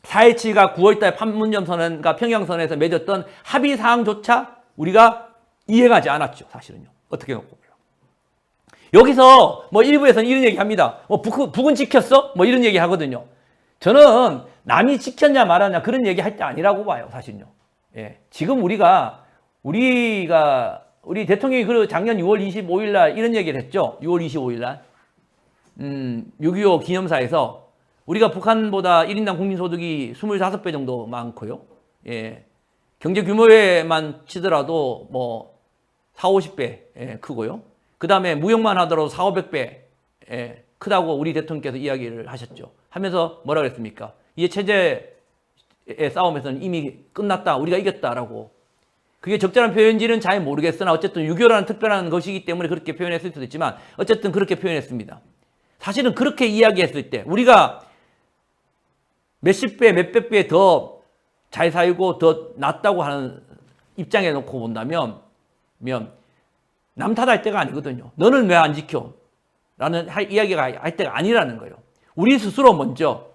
4.27과 9월달 판문점 선언과 평양선언에서 맺었던 합의 사항조차 우리가 이해가지 않았죠, 사실은요. 어떻게 놓고 보면. 여기서 뭐 일부에서는 이런 얘기 합니다. 뭐 북은 지켰어? 뭐 이런 얘기 하거든요. 저는 남이 지켰냐 말았냐 그런 얘기 할 때 아니라고 봐요, 사실은요. 예. 지금 우리 대통령이 작년 6월 25일 날 이런 얘기를 했죠. 6월 25일 날. 6.25 기념사에서 우리가 북한보다 1인당 국민소득이 25배 정도 많고요. 예. 경제 규모에만 치더라도 뭐 40~50배 크고요. 그 다음에 무역만 하더라도 400~500배 크다고 우리 대통령께서 이야기를 하셨죠. 하면서 뭐라 그랬습니까? 이제 체제의 싸움에서는 이미 끝났다. 우리가 이겼다라고. 그게 적절한 표현인지는 잘 모르겠으나 어쨌든 6.25라는 특별한 것이기 때문에 그렇게 표현했을 수도 있지만 어쨌든 그렇게 표현했습니다. 사실은 그렇게 이야기했을 때 우리가 몇십 배, 몇백 배 더 잘 살고 더 낫다고 하는 입장에 놓고 본다면 남 탓할 때가 아니거든요. 너는 왜 안 지켜? 라는 이야기가 할 때가 아니라는 거예요. 우리 스스로 먼저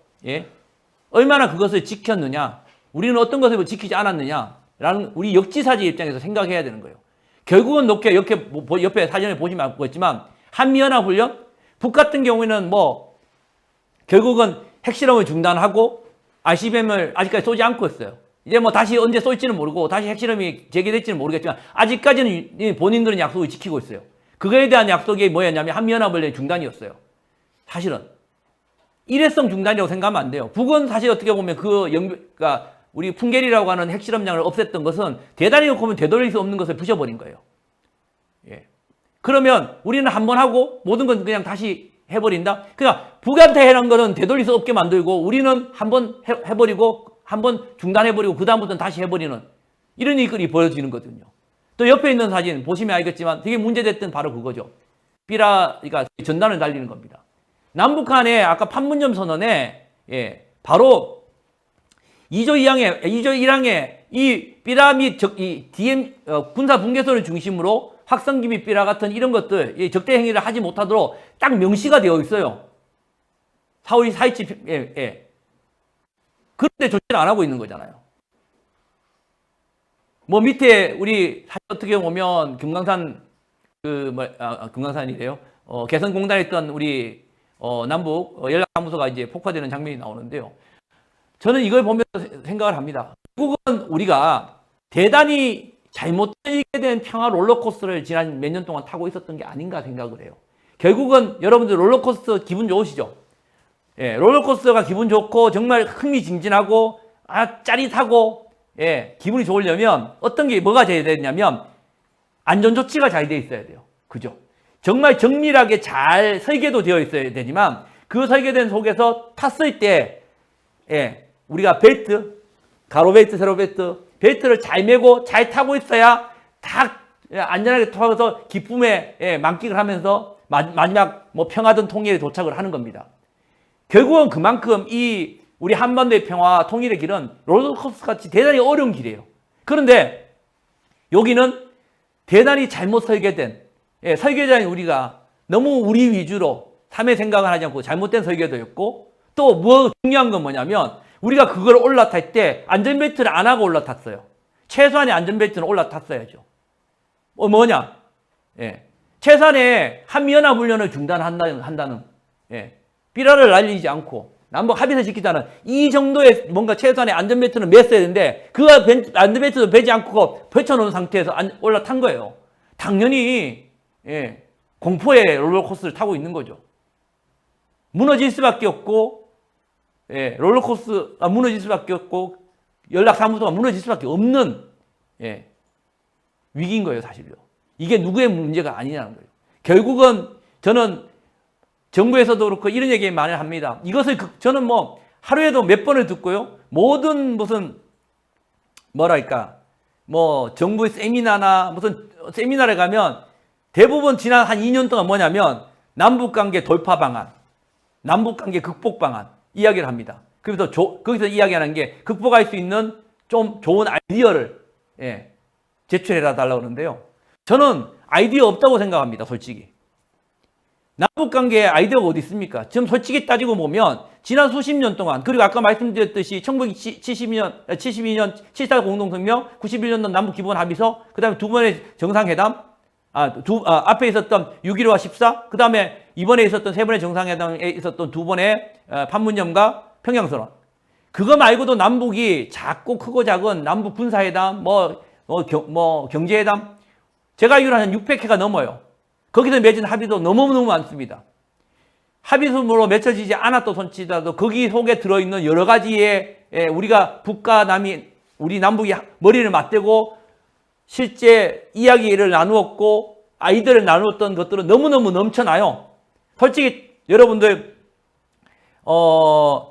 얼마나 그것을 지켰느냐, 우리는 어떤 것을 지키지 않았느냐 라는 우리 역지사지 입장에서 생각해야 되는 거예요. 결국은 옆에 사전에 보시면 알겠지만 한미연합훈련, 북 같은 경우에는 결국은 핵실험을 중단하고 ICBM을 아직까지 쏘지 않고 있어요. 이제 다시 언제 쏠지는 모르고 다시 핵실험이 재개될지는 모르겠지만 아직까지는 본인들은 약속을 지키고 있어요. 그거에 대한 약속이 뭐였냐면 한미연합훈련의 중단이었어요. 사실은 일회성 중단이라고 생각하면 안 돼요. 북은 사실 어떻게 보면 그러니까 우리 풍계리라고 하는 핵실험장을 없앴던 것은 대단히 놓고 보면 되돌릴 수 없는 것을 부셔버린 거예요. 예. 그러면 우리는 한번 하고 모든 건 그냥 다시 해버린다? 그러니까 북한테 해놓은 거는 되돌릴 수 없게 만들고 우리는 한번 해버리고 한번 중단해버리고 그 다음부터는 다시 해버리는 이런 일이 벌어지는 거거든요. 또 옆에 있는 사진 보시면 알겠지만 되게 문제됐던 바로 그거죠. 그러니까 전단을 달리는 겁니다. 남북한의 아까 판문점 선언에 바로 2조 1항에 이 삐라 및 DM 군사 분계선을 중심으로 확성기 및 삐라 같은 이런 것들 적대 행위를 하지 못하도록 딱 명시가 되어 있어요. 4월 4.27 그런데 조치를 안 하고 있는 거잖아요. 밑에 우리 사실 어떻게 보면 금강산 금강산이래요. 개성공단에 있던 우리 남북 연락사무소가 이제 폭파되는 장면이 나오는데요. 저는 이걸 보면서 생각을 합니다. 결국은 우리가 대단히 잘못 들리게 된 평화 롤러코스터를 지난 몇 년 동안 타고 있었던 게 아닌가 생각을 해요. 결국은 여러분들 롤러코스터 기분 좋으시죠? 예, 롤러코스터가 기분 좋고 정말 흥미진진하고 짜릿하고 기분이 좋으려면 뭐가 돼야 되냐면 안전조치가 잘 돼 있어야 돼요. 그죠? 정말 정밀하게 잘 설계도 되어 있어야 되지만 그 설계된 속에서 탔을 때 우리가 벨트, 가로 벨트, 세로 벨트를 잘 메고 잘 타고 있어야 딱 안전하게 통하면서 기쁨의 만끽을 하면서 마지막 뭐 평화든 통일에 도착을 하는 겁니다. 결국은 그만큼 이 우리 한반도의 평화와 통일의 길은 롤러코스터 같이 대단히 어려운 길이에요. 그런데 여기는 대단히 잘못 설계된, 설계자인 우리가 너무 우리 위주로 삶의 생각을 하지 않고 잘못된 설계도였고, 또 뭐 중요한 건 뭐냐면 우리가 그걸 올라탈 때 안전벨트를 안 하고 올라탔어요. 최소한의 안전벨트는 올라탔어야죠. 뭐냐? 최소한의 한미연합훈련을 중단한다는, 삐라를 날리지 않고 남북 합의서 지키자는 이 정도의 뭔가 최소한의 안전벨트는 맸어야 되는데 그 안전벨트도 매지 않고 펼쳐놓은 상태에서 올라탄 거예요. 당연히 공포의 롤러코스터를 타고 있는 거죠. 무너질 수밖에 없고 롤러코스터가 무너질 수밖에 없고 연락사무소가 무너질 수밖에 없는 위기인 거예요, 사실요. 이게 누구의 문제가 아니냐는 거예요. 결국은 저는 정부에서도 그렇고 이런 얘기 많이 합니다. 이것을 저는 뭐 하루에도 몇 번을 듣고요. 모든 무슨 뭐랄까 뭐 정부의 세미나나 무슨 세미나를 가면 대부분 지난 한 2년 동안 뭐냐면 남북관계 돌파 방안, 남북관계 극복 방안 이야기를 합니다. 그래서 거기서 이야기하는 게 극복할 수 있는 좀 좋은 아이디어를 제출해라 달라고 그러는데요. 저는 아이디어 없다고 생각합니다, 솔직히. 남북관계에 아이디어가 어디 있습니까? 지금 솔직히 따지고 보면 지난 수십 년 동안, 그리고 아까 말씀드렸듯이 1972년 7.4 공동성명, 91년도 남북기본합의서, 그 다음에 두 번의 정상회담, 앞에 있었던 6.15와 14, 그 다음에 이번에 있었던 세 번의 정상회담에 있었던 두 번의 판문점과 평양선언. 그거 말고도 남북이 작고 크고 작은 남북 군사회담, 경제회담, 제가 알기로 한 600회가 넘어요. 거기서 맺은 합의도 너무너무 많습니다. 합의서로 맺혀지지 않았던 손치더라도 거기 속에 들어있는 여러 가지의 우리가 북과 남이, 우리 남북이 머리를 맞대고 실제 이야기를 나누었고 아이디어를 나누었던 것들은 너무너무 넘쳐나요. 솔직히 여러분들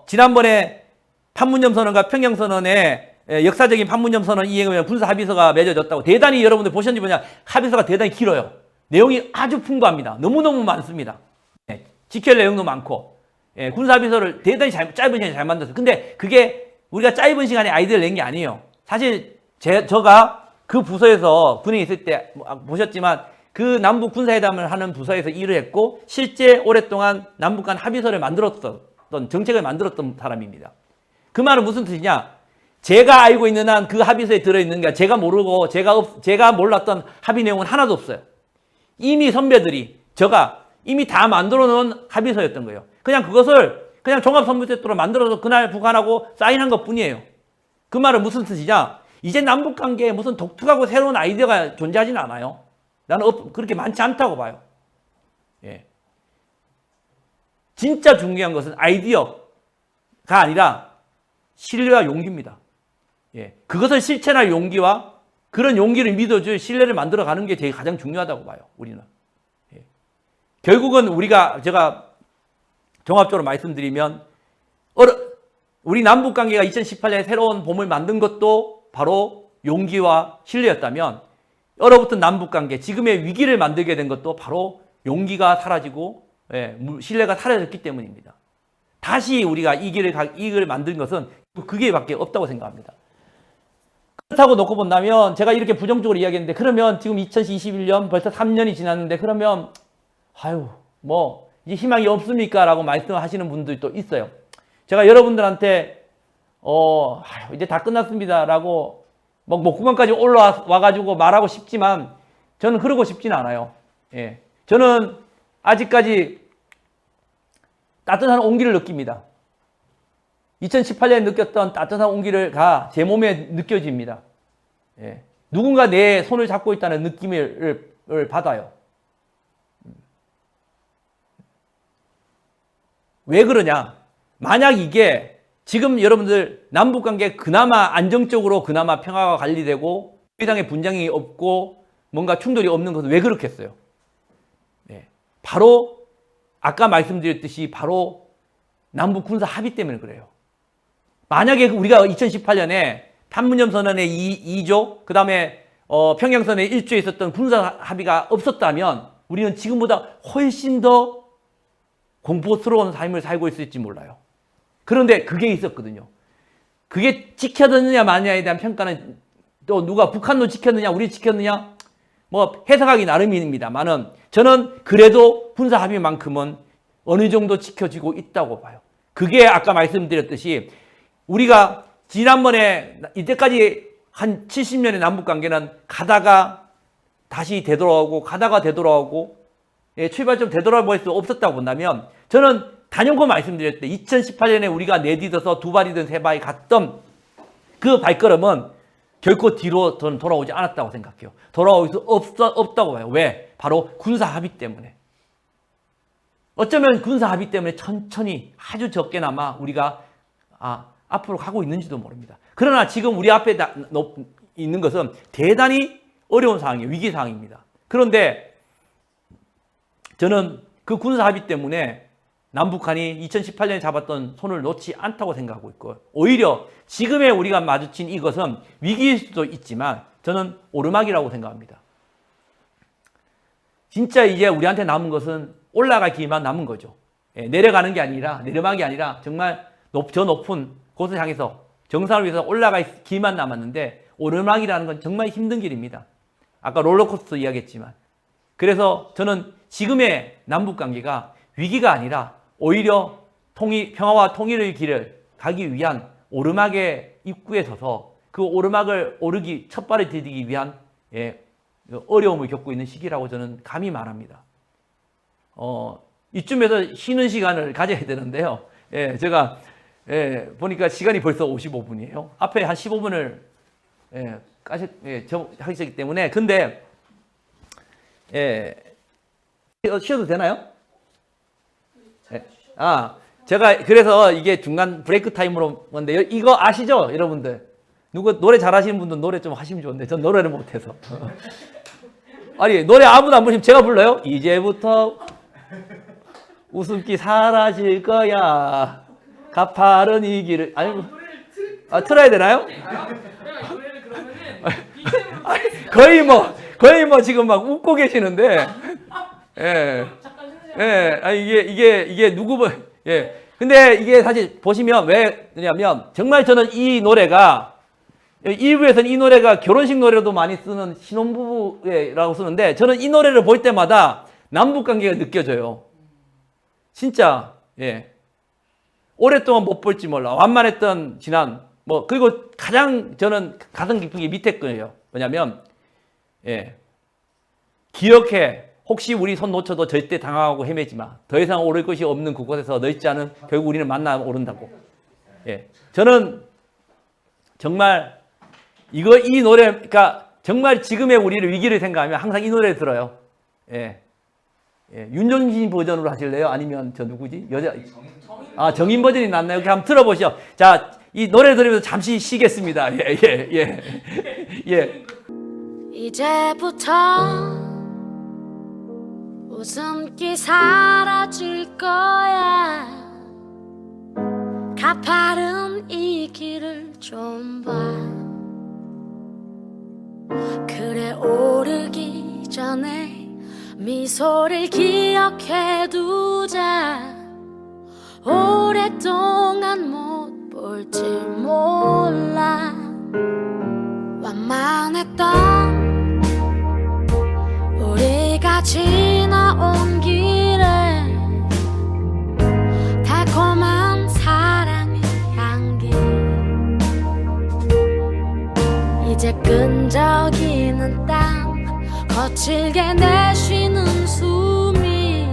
지난번에 판문점 선언과 평양 선언에 역사적인 판문점 선언 이행하면 군사 합의서가 맺어졌다고 대단히 여러분들 보셨는지 뭐냐, 합의서가 대단히 길어요. 내용이 아주 풍부합니다. 너무너무 많습니다. 지킬 내용도 많고 군사 합의서를 대단히 짧은 시간에 잘 만들었어요. 근데 그게 우리가 짧은 시간에 아이디어를 낸 게 아니에요. 사실 제가 그 부서에서 군에 있을 때 보셨지만 그 남북 군사회담을 하는 부서에서 일을 했고 실제 오랫동안 남북 간 합의서를 만들었던 정책을 만들었던 사람입니다. 그 말은 무슨 뜻이냐? 제가 알고 있는 한 그 합의서에 들어있는 게 제가 모르고 제가 몰랐던 합의 내용은 하나도 없어요. 이미 선배들이 이미 다 만들어 놓은 합의서였던 거예요. 그냥 그것을 그냥 종합선물세트로 만들어서 그날 부관하고 사인한 것 뿐이에요. 그 말은 무슨 뜻이냐? 이제 남북관계에 무슨 독특하고 새로운 아이디어가 존재하지는 않아요. 나는 그렇게 많지 않다고 봐요. 진짜 중요한 것은 아이디어가 아니라 신뢰와 용기입니다. 그것을 실천할 용기와 그런 용기를 믿어줄 신뢰를 만들어가는 게 되게 가장 중요하다고 봐요. 우리는. 결국은 제가 종합적으로 말씀드리면 우리 남북관계가 2018년에 새로운 봄을 만든 것도 바로 용기와 신뢰였다면 얼어붙은 남북관계, 지금의 위기를 만들게 된 것도 바로 용기가 사라지고 신뢰가 사라졌기 때문입니다. 다시 우리가 이 길을 만든 것은 그게 밖에 없다고 생각합니다. 그렇다고 놓고 본다면 제가 이렇게 부정적으로 이야기했는데 그러면 지금 2021년 벌써 3년이 지났는데 그러면 이제 희망이 없습니까? 라고 말씀하시는 분들도 있어요. 제가 여러분들한테 이제 다 끝났습니다 라고 목구멍까지 올라와가지고 말하고 싶지만 저는 그러고 싶지는 않아요. 저는 아직까지 따뜻한 온기를 느낍니다. 2018년에 느꼈던 따뜻한 온기가 제 몸에 느껴집니다. 누군가 내 손을 잡고 있다는 느낌을 받아요. 왜 그러냐? 만약 이게 지금 여러분들 남북관계 그나마 안정적으로 그나마 평화가 관리되고 더 이상의 분쟁이 없고 뭔가 충돌이 없는 것은 왜 그렇겠어요? 바로 아까 말씀드렸듯이 바로 남북 군사 합의 때문에 그래요. 만약에 우리가 2018년에 판문점 선언의 2조, 그 다음에 평양선에 일주에 있었던 군사 합의가 없었다면 우리는 지금보다 훨씬 더 공포스러운 삶을 살고 있을지 몰라요. 그런데 그게 있었거든요. 그게 지켜졌느냐 마느냐에 대한 평가는 또 누가 북한도 지켰느냐 우리 지켰느냐 뭐 해석하기 나름입니다만은 저는 그래도 군사 합의만큼은 어느 정도 지켜지고 있다고 봐요. 그게 아까 말씀드렸듯이 우리가 지난번에 이때까지 한 70년의 남북 관계는 가다가 다시 되돌아오고 가다가 되돌아오고 출발점 되돌아볼 수 없었다고 본다면 저는 단연코 말씀드렸을 때 2018년에 우리가 내딛어서 두 발이든 세 발이 갔던 그 발걸음은 결코 뒤로 저는 돌아오지 않았다고 생각해요. 돌아올 수 없다고 봐요. 왜? 바로 군사 합의 때문에. 어쩌면 군사 합의 때문에 천천히 아주 적게나마 우리가 앞으로 가고 있는지도 모릅니다. 그러나 지금 우리 앞에 있는 것은 대단히 어려운 상황이에요. 위기 상황입니다. 그런데 저는 그 군사 합의 때문에 남북한이 2018년에 잡았던 손을 놓지 않다고 생각하고 있고 오히려 지금의 우리가 마주친 이것은 위기일 수도 있지만 저는 오르막이라고 생각합니다. 진짜 이제 우리한테 남은 것은 올라갈 길만 남은 거죠. 내려가는 게 아니라 내려막이 아니라 정말 저 높은 곳을 향해서 정상을 위해서 올라갈 길만 남았는데 오르막이라는 건 정말 힘든 길입니다. 아까 롤러코스터 이야기했지만 그래서 저는 지금의 남북관계가 위기가 아니라 오히려 평화와 통일의 길을 가기 위한 오르막의 입구에 서서 그 오르막을 오르기 첫 발을 디디기 위한 어려움을 겪고 있는 시기라고 저는 감히 말합니다. 이쯤에서 쉬는 시간을 가져야 되는데요. 제가 보니까 시간이 벌써 55분이에요. 앞에 한 15분을 하셨기 때문에 근데 쉬어도 되나요? 제가 그래서 이게 중간 브레이크 타임으로 건데 이거 아시죠, 여러분들? 누구 노래 잘하시는 분들 노래 좀 하시면 좋은데 전 노래를 못해서. 아니 노래 아무도 안 부르시면 제가 불러요. 이제부터 웃음기 사라질 거야. 가파른 이 길을 틀어야 되나요? 거의 뭐 지금 막 웃고 계시는데. 이게 근데 이게 사실 보시면 왜 그러냐면 정말 저는 이 노래가 일부에서는 이 노래가 결혼식 노래로도 많이 쓰는 신혼부부라고 쓰는데 저는 이 노래를 볼 때마다 남북 관계가 느껴져요. 진짜 오랫동안 못 볼지 몰라. 완만했던 지난 그리고 가장 저는 가슴 깊은 게 밑에 거예요. 뭐냐면 기억해. 혹시 우리 손 놓쳐도 절대 당황하고 헤매지 마. 더 이상 오를 것이 없는 그곳에서 넓지 않은 결국 우리는 만나 오른다고. 저는 정말 이 노래가 정말 지금의 우리를 위기를 생각하면 항상 이 노래를 들어요. 윤종신 버전으로 하실래요? 아니면 저 누구지? 여자 정인 버전이 낫나요? 이렇게 한번 들어보시죠. 자, 이 노래 들으면서 잠시 쉬겠습니다. 이제부터 웃음기 사라질 거야. 가파른 이 길을 좀 봐. 그래 오르기 전에 미소를 기억해 두자. 오랫동안 못 볼지 몰라. 완만했던 우리가 지나온 길에 달콤한 사랑의 향기. 이제 끈적이는 땀 거칠게 내쉬는 숨이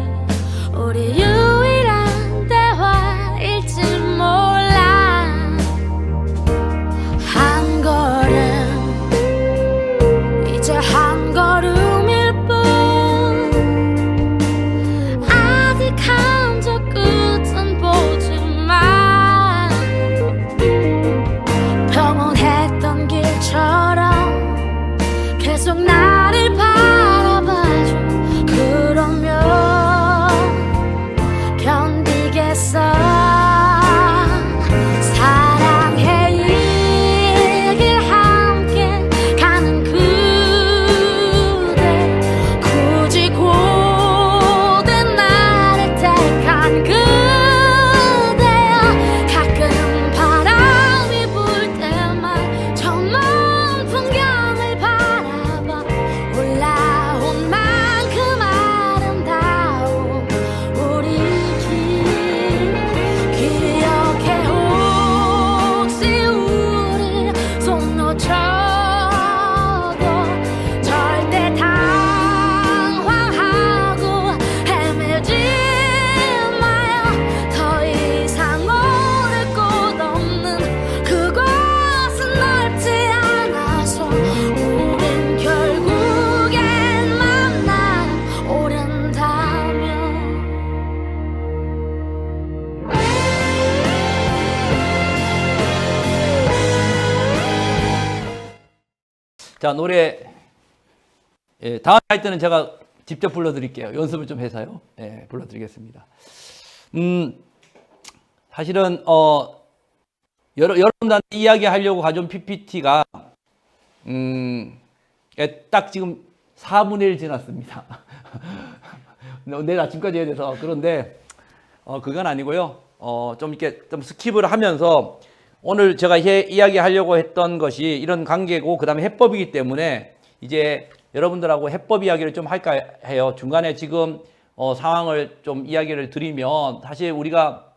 우리 유일한 대화일지 몰라. 한 걸음 이제 한 걸음일 뿐. 아직 한 저 끝은 보지만 평온했던 길처럼 계속 나를 바라봐줘. 자, 노래, 예, 다음 할 때는 제가 직접 불러드릴게요. 연습을 좀 해서요. 예, 불러드리겠습니다. 사실은, 여러분들한테 이야기하려고 가져온 PPT가, 딱 지금 4분의 1 지났습니다. 내일 아침까지 해야 돼서. 그런데, 그건 아니고요. 좀 이렇게 좀 스킵을 하면서 오늘 제가 이야기하려고 했던 것이 이런 관계고, 그 다음에 해법이기 때문에 이제 여러분들하고 해법 이야기를 좀 할까 해요. 중간에 지금 상황을 좀 이야기를 드리면 사실 우리가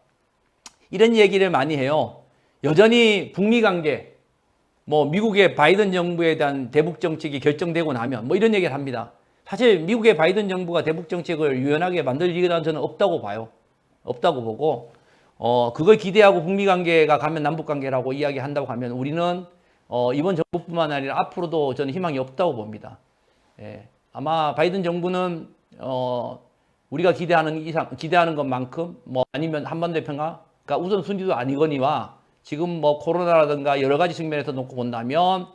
이런 얘기를 많이 해요. 여전히 북미 관계, 뭐 미국의 바이든 정부에 대한 대북 정책이 결정되고 나면 뭐 이런 얘기를 합니다. 사실 미국의 바이든 정부가 대북 정책을 유연하게 만들 일은 저는 없다고 봐요. 없다고 보고 그걸 기대하고 북미 관계가 가면 남북 관계라고 이야기한다고 하면 우리는 이번 정부뿐만 아니라 앞으로도 저는 희망이 없다고 봅니다. 예, 아마 바이든 정부는 우리가 기대하는 것만큼 뭐 아니면 한반도의 평화가 우선순위도 아니거니와 지금 뭐 코로나라든가 여러 가지 측면에서 놓고 본다면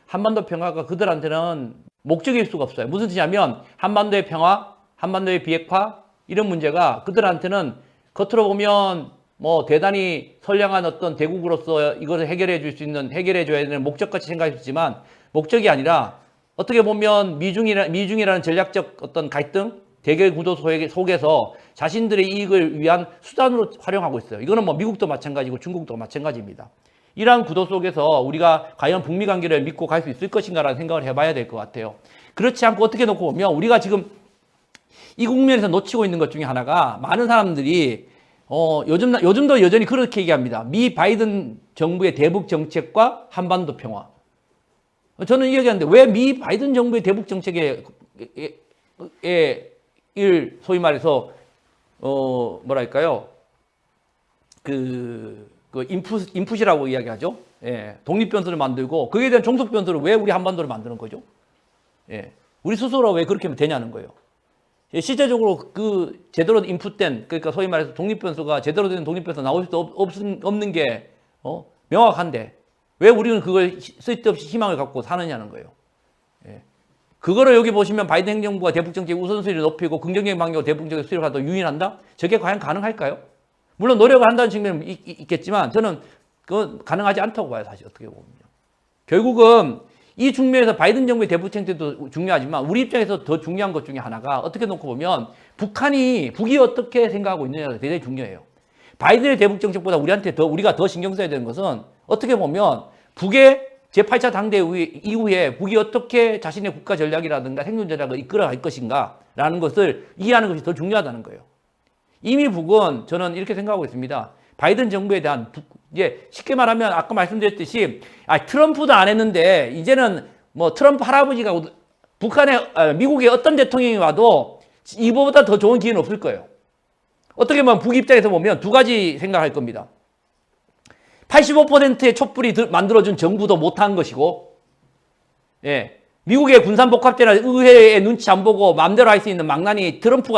한반도 평화가 그들한테는 목적일 수가 없어요. 무슨 뜻이냐면 한반도의 평화, 한반도의 비핵화 이런 문제가 그들한테는 겉으로 보면 뭐 대단히 선량한 어떤 대국으로서 이것을 해결해 줘야 되는 목적같이 생각할 수 있지만 목적이 아니라 어떻게 보면 미중이라는 전략적 어떤 갈등, 대결 구도 속에서 자신들의 이익을 위한 수단으로 활용하고 있어요. 이거는 뭐 미국도 마찬가지고 중국도 마찬가지입니다. 이러한 구도 속에서 우리가 과연 북미 관계를 믿고 갈 수 있을 것인가라는 생각을 해봐야 될 것 같아요. 그렇지 않고 어떻게 놓고 보면 우리가 지금 이 국면에서 놓치고 있는 것 중에 하나가 많은 사람들이 요즘도 여전히 그렇게 얘기합니다. 미 바이든 정부의 대북 정책과 한반도 평화. 저는 이 얘기하는데 왜 미 바이든 정부의 대북 정책에 소위 말해서 뭐랄까요? 인풋이라고 이야기하죠. 예, 독립 변수를 만들고 거기에 대한 종속 변수를 왜 우리 한반도를 만드는 거죠? 예, 우리 스스로 왜 그렇게 되냐는 거예요. 예, 실제적으로 그 제대로 인풋된 그러니까 소위 말해서 독립 변수가 제대로 된 독립 변수가 나올 수 없는 게 명확한데 왜 우리는 그걸 쓸데없이 희망을 갖고 사느냐는 거예요. 예. 그거를 여기 보시면 바이든 행정부가 대북 정책 우선순위를 높이고 긍정적인 방향으로 대북 정책 수립을 하도록 유인한다? 저게 과연 가능할까요? 물론 노력을 한다는 측면은 있겠지만 저는 그건 가능하지 않다고 봐요. 사실 어떻게 보면. 결국은 이 측면에서 바이든 정부의 대북 정책도 중요하지만 우리 입장에서 더 중요한 것 중에 하나가 어떻게 놓고 보면 북이 어떻게 생각하고 있느냐가 대단히 중요해요. 바이든의 대북 정책보다 우리가 더 신경 써야 되는 것은 어떻게 보면 북의 제8차 당대 이후에 북이 어떻게 자신의 국가 전략이라든가 생존 전략을 이끌어갈 것인가 라는 것을 이해하는 것이 더 중요하다는 거예요. 이미 북은 저는 이렇게 생각하고 있습니다. 바이든 정부에 대한 이제 쉽게 말하면 아까 말씀드렸듯이 트럼프도 안 했는데 이제는 뭐 트럼프 할아버지가 미국의 어떤 대통령이 와도 이보다 더 좋은 기회는 없을 거예요. 어떻게 보면 북 입장에서 보면 두 가지 생각할 겁니다. 85%의 촛불이 만들어준 정부도 못한 것이고, 예, 미국의 군산복합대나 의회의 눈치 안 보고 마음대로 할 수 있는 망나니 트럼프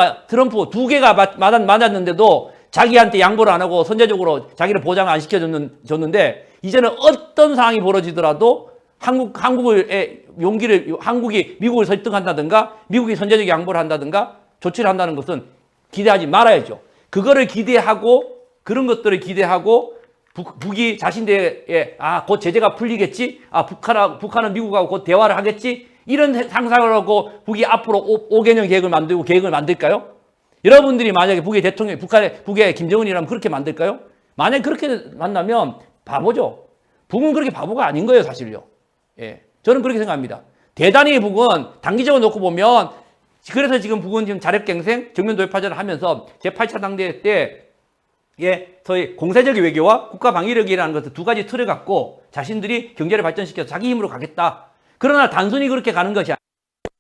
두 개가 맞았는데도 자기한테 양보를 안 하고 선제적으로 자기를 보장 안 시켜줬는데 이제는 어떤 상황이 벌어지더라도 한국이 미국을 설득한다든가 미국이 선제적 양보를 한다든가 조치를 한다는 것은 기대하지 말아야죠. 그거를 기대하고 그런 것들을 기대하고 북이 자신들의 곧 제재가 풀리겠지, 북한은 미국하고 곧 대화를 하겠지, 이런 상상을 하고 북이 앞으로 5개년 계획을 만들까요? 여러분들이 만약에 북의 김정은이라면 그렇게 만들까요? 만약에 그렇게 만나면 바보죠. 북은 그렇게 바보가 아닌 거예요, 사실요. 예, 저는 그렇게 생각합니다. 대단히 북은 단기적으로 놓고 보면 그래서 지금 북은 지금 자력갱생, 정면 도입하전을 하면서 제8차 당대 때 저희 공세적 외교와 국가 방위력이라는 것을 두 가지 틀을 갖고 자신들이 경제를 발전시켜서 자기 힘으로 가겠다. 그러나 단순히 그렇게 가는 것이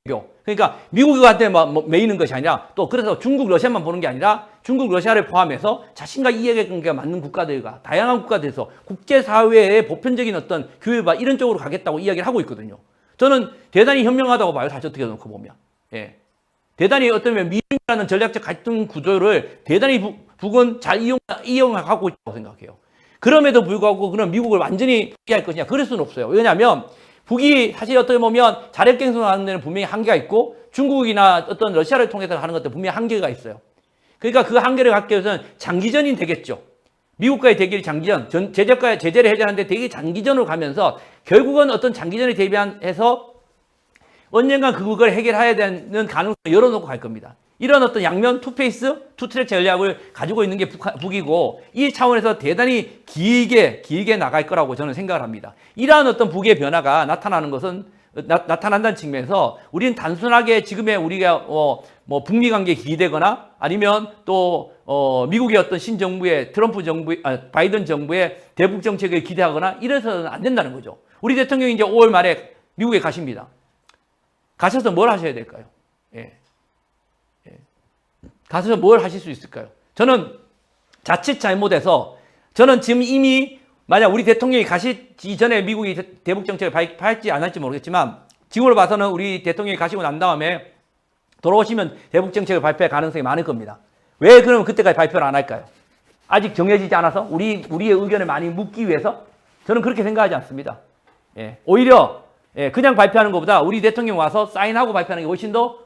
아니고, 그러니까 미국한테 매이는 것이 아니라 또 그래서 중국, 러시아만 보는 게 아니라 중국, 러시아를 포함해서 자신과 이해관계가 맞는 국가들과 다양한 국가들에서 국제사회의 보편적인 어떤 교류와 이런 쪽으로 가겠다고 이야기를 하고 있거든요. 저는 대단히 현명하다고 봐요. 사실 어떻게 놓고 보면. 예. 대단히 어떤 미중이라는 전략적 갈등 구조를 대단히 북은 잘 이용하고 있다고 생각해요. 그럼에도 불구하고 그럼 미국을 완전히 포기할 것이냐? 그럴 수는 없어요. 왜냐하면 북이 사실 어떻게 보면 자력갱생하는 데는 분명히 한계가 있고 중국이나 어떤 러시아를 통해서 하는 것도 분명히 한계가 있어요. 그러니까 그 한계를 갖기 위해서는 장기전이 되겠죠. 미국과의 대결이 장기전, 제재를 해제하는데 되게 장기전으로 가면서 결국은 어떤 장기전에 대비해서 언젠가 그걸 해결해야 되는 가능성을 열어놓고 갈 겁니다. 이런 어떤 양면 투페이스, 투트랙 전략을 가지고 있는 게 북이고 이 차원에서 대단히 길게 나갈 거라고 저는 생각을 합니다. 이러한 어떤 북의 변화가 나타나는 것은 나타난다는 측면에서 우리는 단순하게 지금의 우리가 뭐 북미 관계에 기대거나 아니면 또 미국의 어떤 신정부의 바이든 정부의 대북 정책에 기대하거나 이래서는 안 된다는 거죠. 우리 대통령이 이제 5월 말에 미국에 가십니다. 가셔서 뭘 하셔야 될까요? 가서 뭘 하실 수 있을까요? 저는 자칫 잘못해서 저는 지금 이미 만약 우리 대통령이 가시기 전에 미국이 대북 정책을 발표할지 안 할지 모르겠지만 지금으로 봐서는 우리 대통령이 가시고 난 다음에 돌아오시면 대북 정책을 발표할 가능성이 많을 겁니다. 왜 그러면 그때까지 발표를 안 할까요? 아직 정해지지 않아서 우리의 의견을 많이 묻기 위해서 저는 그렇게 생각하지 않습니다. 오히려 그냥 발표하는 것보다 우리 대통령 와서 사인하고 발표하는 게 훨씬 더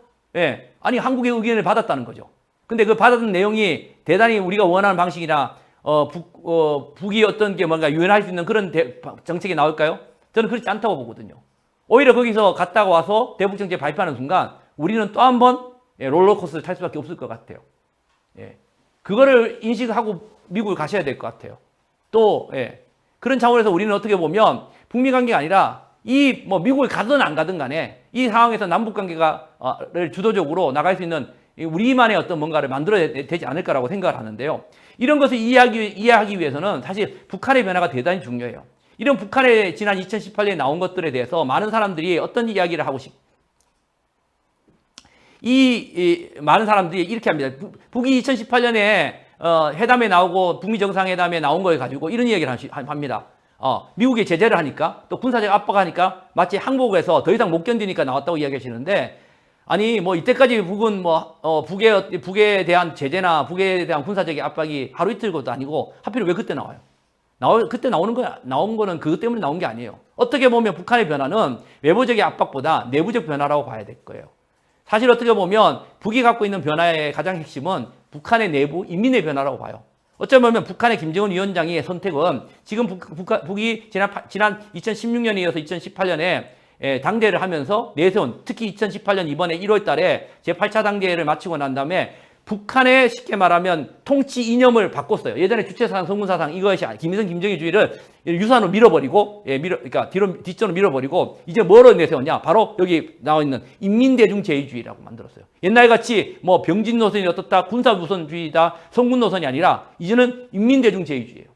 아니 한국의 의견을 받았다는 거죠. 근데 그 받았던 내용이 대단히 우리가 원하는 방식이나 북이 어떤 게 뭔가 유연할 수 있는 그런 정책이 나올까요? 저는 그렇지 않다고 보거든요. 오히려 거기서 갔다가 와서 대북 정책 발표하는 순간 우리는 또 한 번 롤러코스터를 탈 수밖에 없을 것 같아요. 그거를 인식하고 미국을 가셔야 될 것 같아요. 또 그런 차원에서 우리는 어떻게 보면 북미 관계가 아니라 이 뭐 미국을 가든 안 가든 간에 이 상황에서 남북 관계가를 주도적으로 나갈 수 있는 우리만의 어떤 뭔가를 만들어야 되지 않을까라고 생각을 하는데요. 이런 것을 이해하기 위해서는 사실 북한의 변화가 대단히 중요해요. 이런 북한의 지난 2018년에 나온 것들에 대해서 많은 사람들이 어떤 이야기를 하고 많은 사람들이 이렇게 합니다. 북이 2018년에 회담에 나오고 북미 정상회담에 나온 걸 가지고 이런 이야기를 합니다. 미국이 제재를 하니까 또 군사적 압박하니까 마치 항복에서 더 이상 못 견디니까 나왔다고 이야기하시는데 아니 뭐 이때까지 북은 북에 대한 제재나 북에 대한 군사적 압박이 하루 이틀 것도 아니고 하필 왜 그때 나와요? 그때 나온 거는 그것 때문에 나온 게 아니에요. 어떻게 보면 북한의 변화는 외부적인 압박보다 내부적 변화라고 봐야 될 거예요. 사실 어떻게 보면 북이 갖고 있는 변화의 가장 핵심은 북한의 내부 인민의 변화라고 봐요. 어쩌면 북한의 김정은 위원장의 선택은 지금 북이 지난 2016년에 이어서 2018년에 당대를 하면서 내세운 특히 2018년 이번에 1월 달에 제8차 당대를 마치고 난 다음에 북한의 쉽게 말하면 통치 이념을 바꿨어요. 예전에 주체사상, 성군사상 이것이 김일성, 김정일주의를 유산으로 밀어버리고, 그러니까 뒷전으로 밀어버리고 이제 뭐로 내세웠냐? 바로 여기 나와 있는 인민대중제의주의라고 만들었어요. 옛날같이 뭐 병진 노선이 어떻다, 군사우선주의다, 성군 노선이 아니라 이제는 인민대중제의주의예요.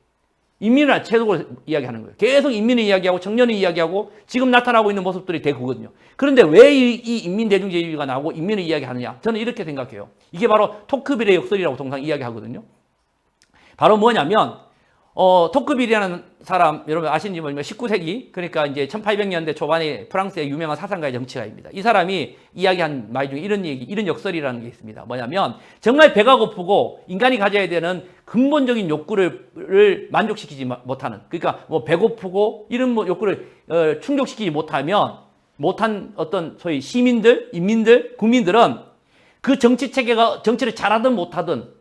인민을 최적으로 이야기하는 거예요. 계속 인민을 이야기하고 청년을 이야기하고 지금 나타나고 있는 모습들이 대구거든요. 그런데 왜 이 인민대중제의주의가 나오고 인민을 이야기하느냐? 저는 이렇게 생각해요. 이게 바로 토크빌의 역설이라고 통상 이야기하거든요. 바로 뭐냐면 토크빌이라는 사람 여러분 아시는지 모르지만 19세기 그러니까 이제 1800년대 초반에 프랑스의 유명한 사상가의 정치가입니다. 이 사람이 이야기한 말 중에 이런 역설이라는 게 있습니다. 뭐냐면 정말 배가 고프고 인간이 가져야 되는 근본적인 욕구를 만족시키지 못하는 그러니까 뭐 배고프고 이런 뭐 욕구를 충족시키지 못한 어떤 소위 시민들, 인민들, 국민들은 그 정치 체계가 정치를 잘하든 못하든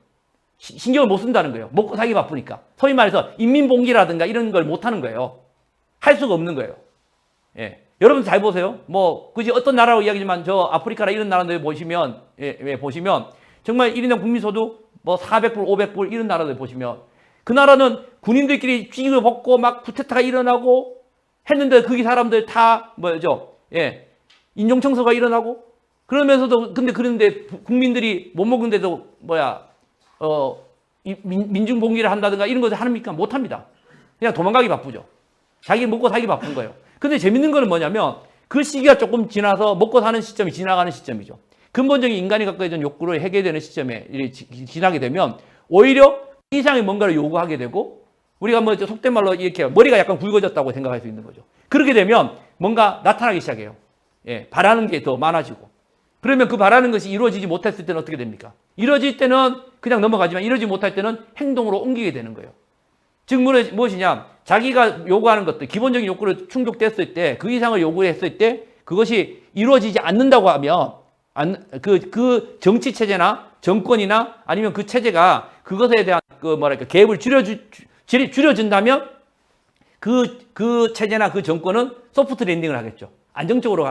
신경을 못 쓴다는 거예요. 먹고 살기 바쁘니까. 소위 말해서 인민봉기라든가 이런 걸 못하는 거예요. 할 수가 없는 거예요. 여러분 잘 보세요. 뭐 굳이 어떤 나라로 이야기지만 저 아프리카나 이런 나라들 보시면 보시면 정말 1인당 국민소득 뭐 400불, 500불 이런 나라들 보시면 그 나라는 군인들끼리 쥐고 벗고 막 쿠데타가 일어나고 했는데 거기 사람들 다 뭐죠? 인종청소가 일어나고 그러면서도 그런데 국민들이 못 먹는데도 민중봉기를 한다든가 이런 것을 합니까? 못 합니다. 그냥 도망가기 바쁘죠. 자기 먹고 살기 바쁜 거예요. 근데 재밌는 거는 뭐냐면 그 시기가 조금 지나서 먹고 사는 시점이 지나가는 시점이죠. 근본적인 인간이 갖고 있는 욕구를 해결되는 시점에 지나게 되면 오히려 이상의 뭔가를 요구하게 되고 우리가 뭐 속된 말로 이렇게 머리가 약간 굵어졌다고 생각할 수 있는 거죠. 그렇게 되면 뭔가 나타나기 시작해요. 바라는 게 더 많아지고. 그러면 그 바라는 것이 이루어지지 못했을 때는 어떻게 됩니까? 이루어질 때는 그냥 넘어가지만 이루어지지 못할 때는 행동으로 옮기게 되는 거예요. 즉 무엇이냐? 자기가 요구하는 것들, 기본적인 욕구를 충족됐을 때, 그 이상을 요구했을 때 그것이 이루어지지 않는다고 하면 그 정치 체제나 정권이나 아니면 그 체제가 그것에 대한 갭을 줄여준다면 그 체제나 그 정권은 소프트 랜딩을 하겠죠. 안정적으로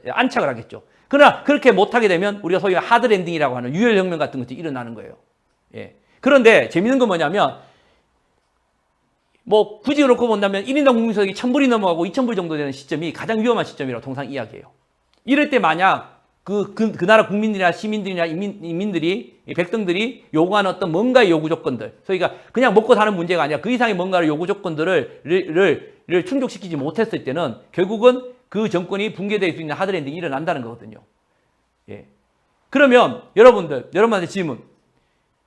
안착을 하겠죠. 그러나 그렇게 못하게 되면 우리가 소위 하드 랜딩이라고 하는 유혈혁명 같은 것이 일어나는 거예요. 예. 그런데 재밌는 건 뭐냐면 뭐 굳이 그렇고 본다면 1인당 국민소득이 1,000불이 넘어가고 2,000불 정도 되는 시점이 가장 위험한 시점이라고 통상 이야기해요. 이럴 때 만약 그 나라 국민들이나 시민들이나 인민들이, 백성들이 요구하는 어떤 뭔가의 요구 조건들, 그러니까 그냥 먹고 사는 문제가 아니라 그 이상의 뭔가를 요구 조건들을 충족시키지 못했을 때는 결국은 그 정권이 붕괴될 수 있는 하드랜딩이 일어난다는 거거든요. 예. 그러면 여러분한테 질문.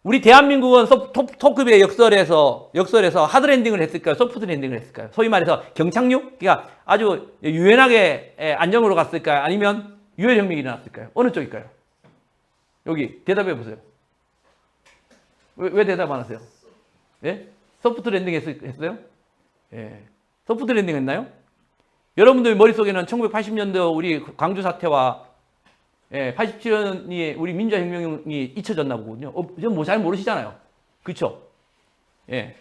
우리 대한민국은 토급의 역설에서 하드랜딩을 했을까요? 소프트 랜딩을 했을까요? 소위 말해서 경착륙? 그러니까 아주 유연하게 안정으로 갔을까요? 아니면 유혈혁명이 일어났을까요? 어느 쪽일까요? 여기 대답해 보세요. 왜 대답 안 하세요? 예? 소프트 랜딩 했어요? 예. 소프트 랜딩 했나요? 여러분들 머릿속에는 1980년도 우리 광주 사태와 87년이 우리 민주화혁명이 잊혀졌나 보거든요. 뭐 잘 모르시잖아요. 그렇죠? 예.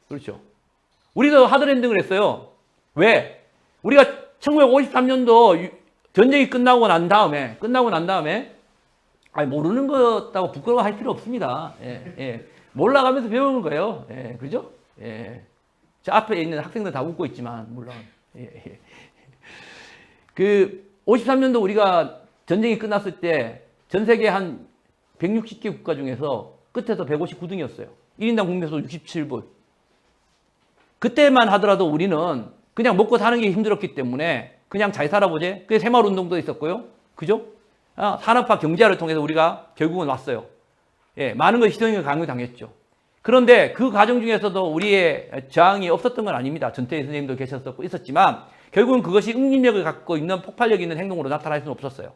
그렇죠. 우리도 하드랜딩을 했어요. 왜? 우리가 1953년도 전쟁이 끝나고 난 다음에 모르는 거다고 부끄러워할 필요 없습니다. 예. 몰라가면서 배우는 거예요. 예. 그죠? 예. 저 앞에 있는 학생들 다 웃고 있지만 물론 그 53년도 우리가 전쟁이 끝났을 때 전 세계 한 160개 국가 중에서 끝에서 159등이었어요. 1인당 국민소득 67불. 그때만 하더라도 우리는 그냥 먹고 사는 게 힘들었기 때문에 그냥 잘 살아보제. 그게 새마을운동도 있었고요. 그죠? 산업화 경제화를 통해서 우리가 결국은 왔어요. 예, 많은 걸 희생을 강요당했죠. 그런데 그 과정 중에서도 우리의 저항이 없었던 건 아닙니다. 전태일 선생님도 계셨었고 있었지만 결국은 그것이 응집력을 갖고 있는 폭발력 있는 행동으로 나타날 수는 없었어요.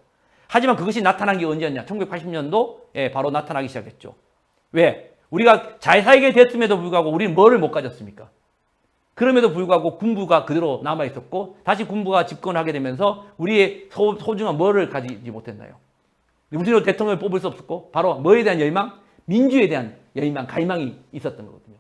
하지만 그것이 나타난 게 언제였냐? 1980년도 바로 나타나기 시작했죠. 왜? 우리가 잘 살게 됐음에도 불구하고 우리는 뭐를 못 가졌습니까? 그럼에도 불구하고 군부가 그대로 남아있었고 다시 군부가 집권하게 되면서 우리의 소중한 뭐를 가지지 못했나요? 우리는 대통령을 뽑을 수 없었고 바로 뭐에 대한 열망? 민주에 대한 열망, 갈망이 있었던 거거든요.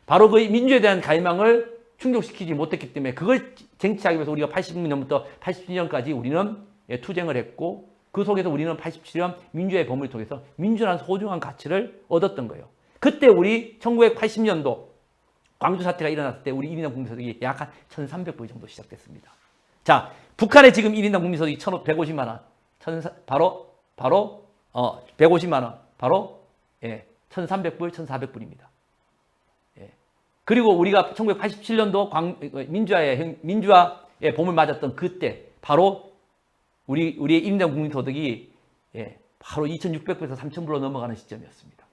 바로 그 민주에 대한 갈망을 충족시키지 못했기 때문에 그걸 쟁취하기 위해서 우리가 80년부터 87년까지 우리는 투쟁을 했고 그 속에서 우리는 87년 민주의 범위를 통해서 민주라는 소중한 가치를 얻었던 거예요. 그때 우리 1980년도 광주 사태가 일어났을 때 우리 1인당 국민소득이 약 한 1,300불 정도 시작됐습니다. 자, 북한의 지금 1인당 국민소득이 1,150만 원. 바로 150만 원. 바로 1,300불, 1,400불입니다. 그리고 우리가 1987년도 민주화의 봄을 맞았던 그때 바로 우리의 1인당 국민소득이 바로 2,600불에서 3,000불로 넘어가는 시점이었습니다.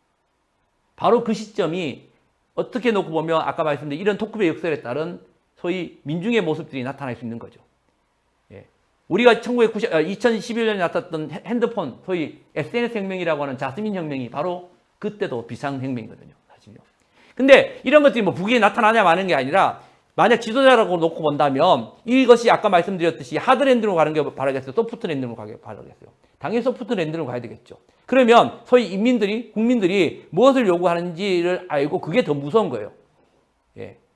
바로 그 시점이 어떻게 놓고 보면 아까 말씀드린 이런 토크의 역설에 따른 소위 민중의 모습들이 나타날 수 있는 거죠. 우리가 2011년에 나타났던 핸드폰, 소위 SNS 혁명이라고 하는 자스민 혁명이 바로 그때도 비상혁명이거든요. 사실요. 근데 이런 것들이 뭐 북에 나타나냐 마는 게 아니라 만약 지도자라고 놓고 본다면 이것이 아까 말씀드렸듯이 하드랜드로 가는 게 바라겠어요? 소프트랜드로 가게 바라겠어요? 당연히 소프트랜드로 가야 되겠죠. 그러면 소위 국민들이 무엇을 요구하는지를 알고 그게 더 무서운 거예요.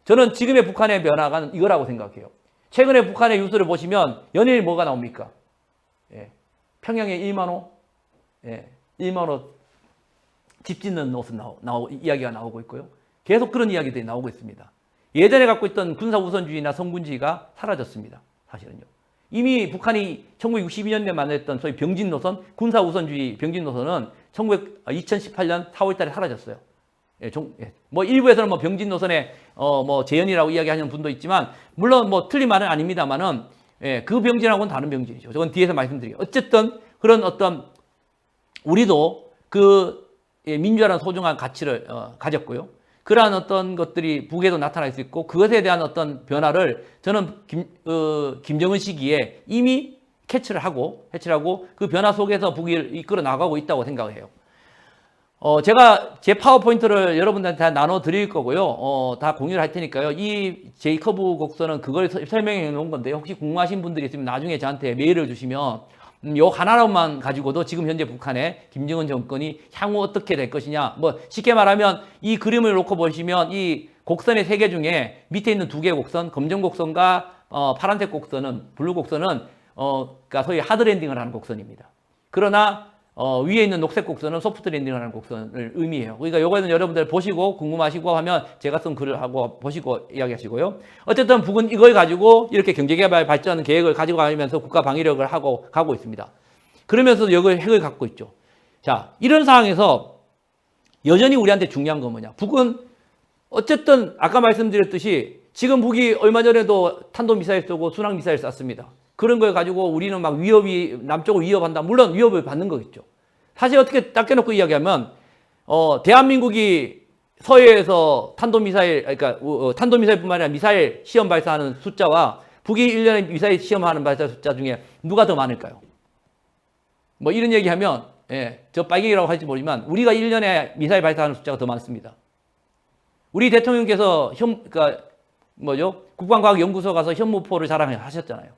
저는 지금의 북한의 변화가 이거라고 생각해요. 최근에 북한의 뉴스를 보시면 연일 뭐가 나옵니까? 평양에 1만 호, 1만 호 집 짓는 옷은 이야기가 나오고 있고요. 계속 그런 이야기들이 나오고 있습니다. 예전에 갖고 있던 군사 우선주의나 성군주의가 사라졌습니다. 사실은요. 이미 북한이 1962년에 만들었던 소위 병진 노선, 군사 우선주의 병진 노선은 2018년 4월 달에 사라졌어요. 뭐 일부에서는 뭐 병진 노선에 뭐 재현이라고 이야기하는 분도 있지만 물론 뭐 틀린 말은 아닙니다만은 그 병진하고는 다른 병진이죠. 저건 뒤에서 말씀드릴게요. 어쨌든 그런 어떤 우리도 그 민주화라는 소중한 가치를 가졌고요. 그러한 어떤 것들이 북에도 나타날 수 있고 그것에 대한 어떤 변화를 저는 김정은 시기에 이미 캐치를 하고 그 변화 속에서 북이 이끌어 나가고 있다고 생각을 해요. 제가 제 파워포인트를 여러분들한테 다 나눠 드릴 거고요. 다 공유를 할 테니까요. 이 제이커브 곡선은 그걸 설명해 놓은 건데요. 혹시 궁금하신 분들이 있으면 나중에 저한테 메일을 주시면 요 하나로만 가지고도 지금 현재 북한의 김정은 정권이 향후 어떻게 될 것이냐. 뭐 쉽게 말하면 이 그림을 놓고 보시면 이 곡선의 세 개 중에 밑에 있는 두 개의 곡선, 검정 곡선과 파란색 곡선은, 블루 곡선은 그러니까 소위 하드 랜딩을 하는 곡선입니다. 그러나 위에 있는 녹색 곡선은 소프트 랜딩을 하는 곡선을 의미해요. 그러니까 요거는 여러분들 보시고 궁금하시고 하면 제가 쓴 글을 하고 보시고 이야기하시고요. 어쨌든 북은 이걸 가지고 이렇게 경제개발 발전 계획을 가지고 가면서 국가 방위력을 하고 가고 있습니다. 그러면서 여기 핵을 갖고 있죠. 자, 이런 상황에서 여전히 우리한테 중요한 건 뭐냐? 북은 어쨌든 아까 말씀드렸듯이 지금 북이 얼마 전에도 탄도미사일 쏘고 순항미사일 쐈습니다. 그런 걸 가지고 우리는 막 남쪽을 위협한다. 물론 위협을 받는 거겠죠. 사실 어떻게 딱 깨놓고 이야기하면, 대한민국이 서해에서 탄도미사일, 그러니까, 탄도미사일뿐만 아니라 미사일 시험 발사하는 숫자와 북이 1년에 미사일 시험하는 발사 숫자 중에 누가 더 많을까요? 뭐 이런 얘기하면, 저 빨갱이라고 할지 모르지만, 우리가 1년에 미사일 발사하는 숫자가 더 많습니다. 우리 대통령께서 그러니까, 국방과학연구소 가서 현무포를 자랑하셨잖아요.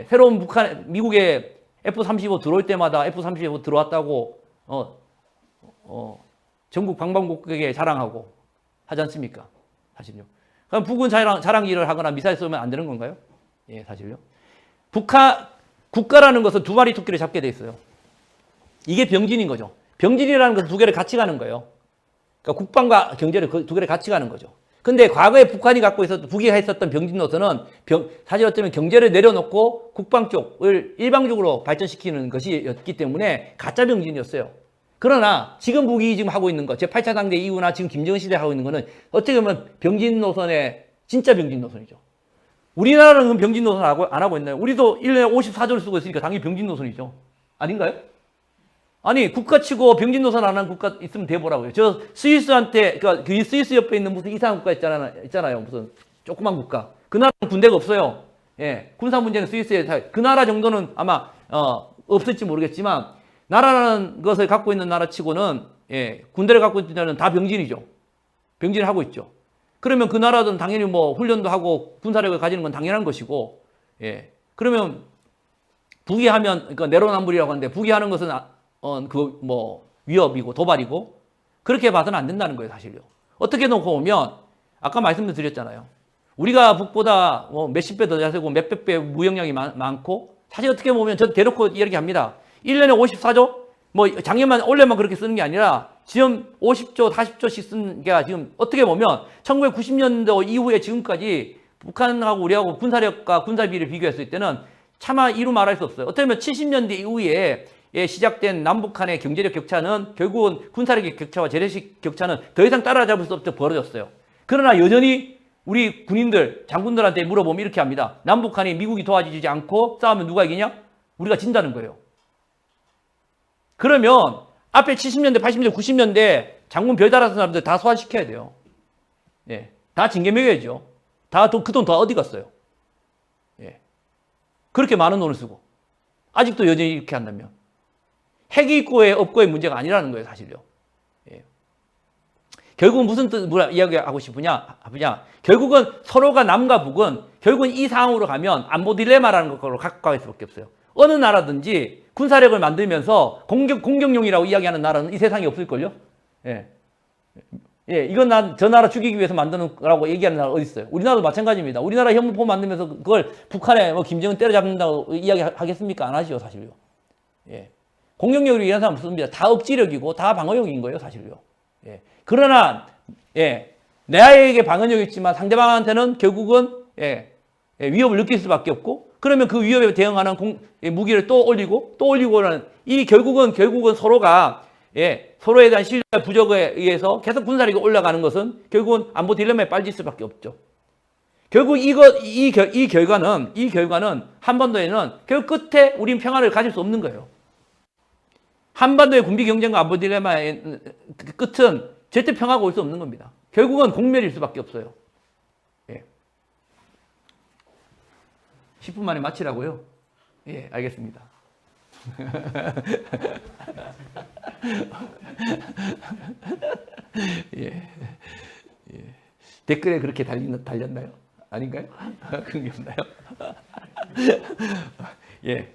새로운 미국의 F-35 들어올 때마다 F-35 들어왔다고, 전국 방방곡곡에 자랑하고 하지 않습니까? 사실요. 그럼 북은 자랑질을 하거나 미사일 쏘면 안 되는 건가요? 예, 사실요. 국가라는 것은 두 마리 토끼를 잡게 돼 있어요. 이게 병진인 거죠. 병진이라는 것은 두 개를 같이 가는 거예요. 그러니까 국방과 경제를 두 개를 같이 가는 거죠. 근데 과거에 북이 했었던 병진 노선은 사실 어쩌면 경제를 내려놓고 국방 쪽을 일방적으로 발전시키는 것이었기 때문에 가짜 병진이었어요. 그러나 지금 북이 지금 하고 있는 것, 제8차 당대 이후나 지금 김정은 시대 하고 있는 거는 어떻게 보면 병진 노선의 진짜 병진 노선이죠. 우리나라는 병진 노선 안 하고 있나요? 우리도 1년에 54조를 쓰고 있으니까 당연히 병진 노선이죠. 아닌가요? 아니, 국가 치고 병진 노선 안 하는 국가 있으면 대보라고요. 저 스위스한테, 그러니까 그 스위스 옆에 있는 무슨 이상한 국가 있잖아요. 무슨 조그만 국가. 그 나라는 군대가 없어요. 예. 군사 문제는 스위스에 그 나라 정도는 아마, 없을지 모르겠지만, 나라라는 것을 갖고 있는 나라 치고는, 군대를 갖고 있는 나라는 다 병진이죠. 병진을 하고 있죠. 그러면 그 나라는 당연히 뭐 훈련도 하고 군사력을 가지는 건 당연한 것이고, 그러면 북이 하면, 그러니까 내로남불이라고 하는데, 북이 하는 것은 위협이고 도발이고 그렇게 봐서는 안 된다는 거예요, 사실요. 어떻게 놓고 보면 아까 말씀드렸잖아요. 우리가 북보다 몇십 배 더 자세고 몇백 배 무역량이 많고 사실 어떻게 보면 저 대놓고 이렇게 합니다. 1년에 54조? 작년만 올해만 그렇게 쓰는 게 아니라 지금 50조, 40조씩 쓰는 게 지금 어떻게 보면 1990년도 이후에 지금까지 북한하고 우리하고 군사력과 군사비를 비교했을 때는 차마 이루 말할 수 없어요. 어떻게 보면 70년대 이후에 시작된 남북한의 경제력 격차는 결국은 군사력의 격차와 재래식 격차는 더 이상 따라잡을 수 없도록 벌어졌어요. 그러나 여전히 우리 군인들, 장군들한테 물어보면 이렇게 합니다. 남북한이 미국이 도와주지 않고 싸우면 누가 이기냐? 우리가 진다는 거예요. 그러면 앞에 70년대, 80년대, 90년대 장군 별 달았던 사람들 다 소환시켜야 돼요. 다 징계 매겨야죠. 그 돈 다 어디 갔어요? 그렇게 많은 돈을 쓰고 아직도 여전히 이렇게 한다면 핵이 있고의 없고의 문제가 아니라는 거예요, 사실요. 결국은 무슨 이야기하고 싶으냐? 결국은 서로가 남과 북은 결국은 이 상황으로 가면 안보 딜레마라는 걸로 갖고 갈 수밖에 없어요. 어느 나라든지 군사력을 만들면서 공격용이라고 이야기하는 나라는 이 세상에 없을걸요? 이건 저 나라 죽이기 위해서 만드는 거라고 얘기하는 나라 어디 있어요? 우리나라도 마찬가지입니다. 우리나라 현무포 만들면서 그걸 북한에 김정은 때려잡는다고 이야기하겠습니까? 안 하시죠, 사실요. 공격력을 위한 사람 없습니다. 다 억지력이고 다 방어력인 거예요, 사실요. 그러나 내에게 방어력이 있지만 상대방한테는 결국은 위협을 느낄 수밖에 없고 그러면 그 위협에 대응하는 무기를 또 올리고는 이 결국은 서로가 서로에 대한 신뢰 부족에 의해서 계속 군사력이 올라가는 것은 결국은 안보 딜레마에 빠질 수밖에 없죠. 결국 이 결과는 한반도에는 결국 끝에 우린 평화를 가질 수 없는 거예요. 한반도의 군비 경쟁과 안보 딜레마의 끝은 절대 평화가 올 수 없는 겁니다. 결국은 공멸일 수밖에 없어요. 10분 만에 마치라고요? 알겠습니다. 예. 예. 댓글에 그렇게 달렸나요? 아닌가요? 그런 게 없나요? 예.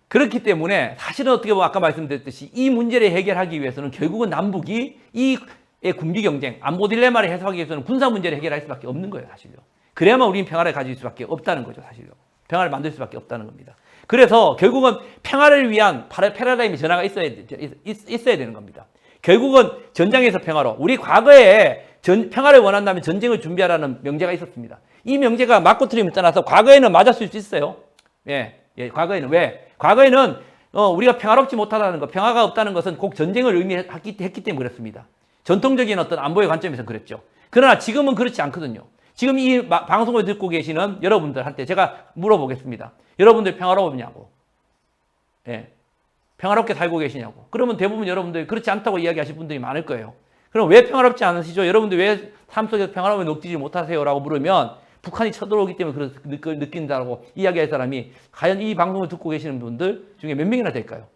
그렇기 때문에 사실은 어떻게 보면 아까 말씀드렸듯이 이 문제를 해결하기 위해서는 결국은 남북이 이 군비 경쟁, 안보 딜레마를 해소하기 위해서는 군사 문제를 해결할 수밖에 없는 거예요, 사실요. 그래야만 우리는 평화를 가질 수밖에 없다는 거죠, 사실요. 평화를 만들 수밖에 없다는 겁니다. 그래서 결국은 평화를 위한 패러다임의 전환가 있어야 되는 겁니다. 결국은 전장에서 평화로. 우리 과거에 평화를 원한다면 전쟁을 준비하라는 명제가 있었습니다. 이 명제가 맞고 틀림을 떠나서 과거에는 맞았을 수 있어요. 예, 과거에는. 왜? 과거에는 우리가 평화롭지 못하다는 것, 평화가 없다는 것은 꼭 전쟁을 의미했기 때문에 그렇습니다. 전통적인 어떤 안보의 관점에서 그랬죠. 그러나 지금은 그렇지 않거든요. 지금 이 방송을 듣고 계시는 여러분들한테 제가 물어보겠습니다. 여러분들 평화로우냐고. 예. 평화롭게 살고 계시냐고. 그러면 대부분 여러분들이 그렇지 않다고 이야기하실 분들이 많을 거예요. 그럼 왜 평화롭지 않으시죠? 여러분들 왜 삶 속에서 평화로움을 느끼지 못하세요? 라고 물으면 북한이 쳐들어오기 때문에 느낀다고 이야기할 사람이 과연 이 방송을 듣고 계시는 분들 중에 몇 명이나 될까요?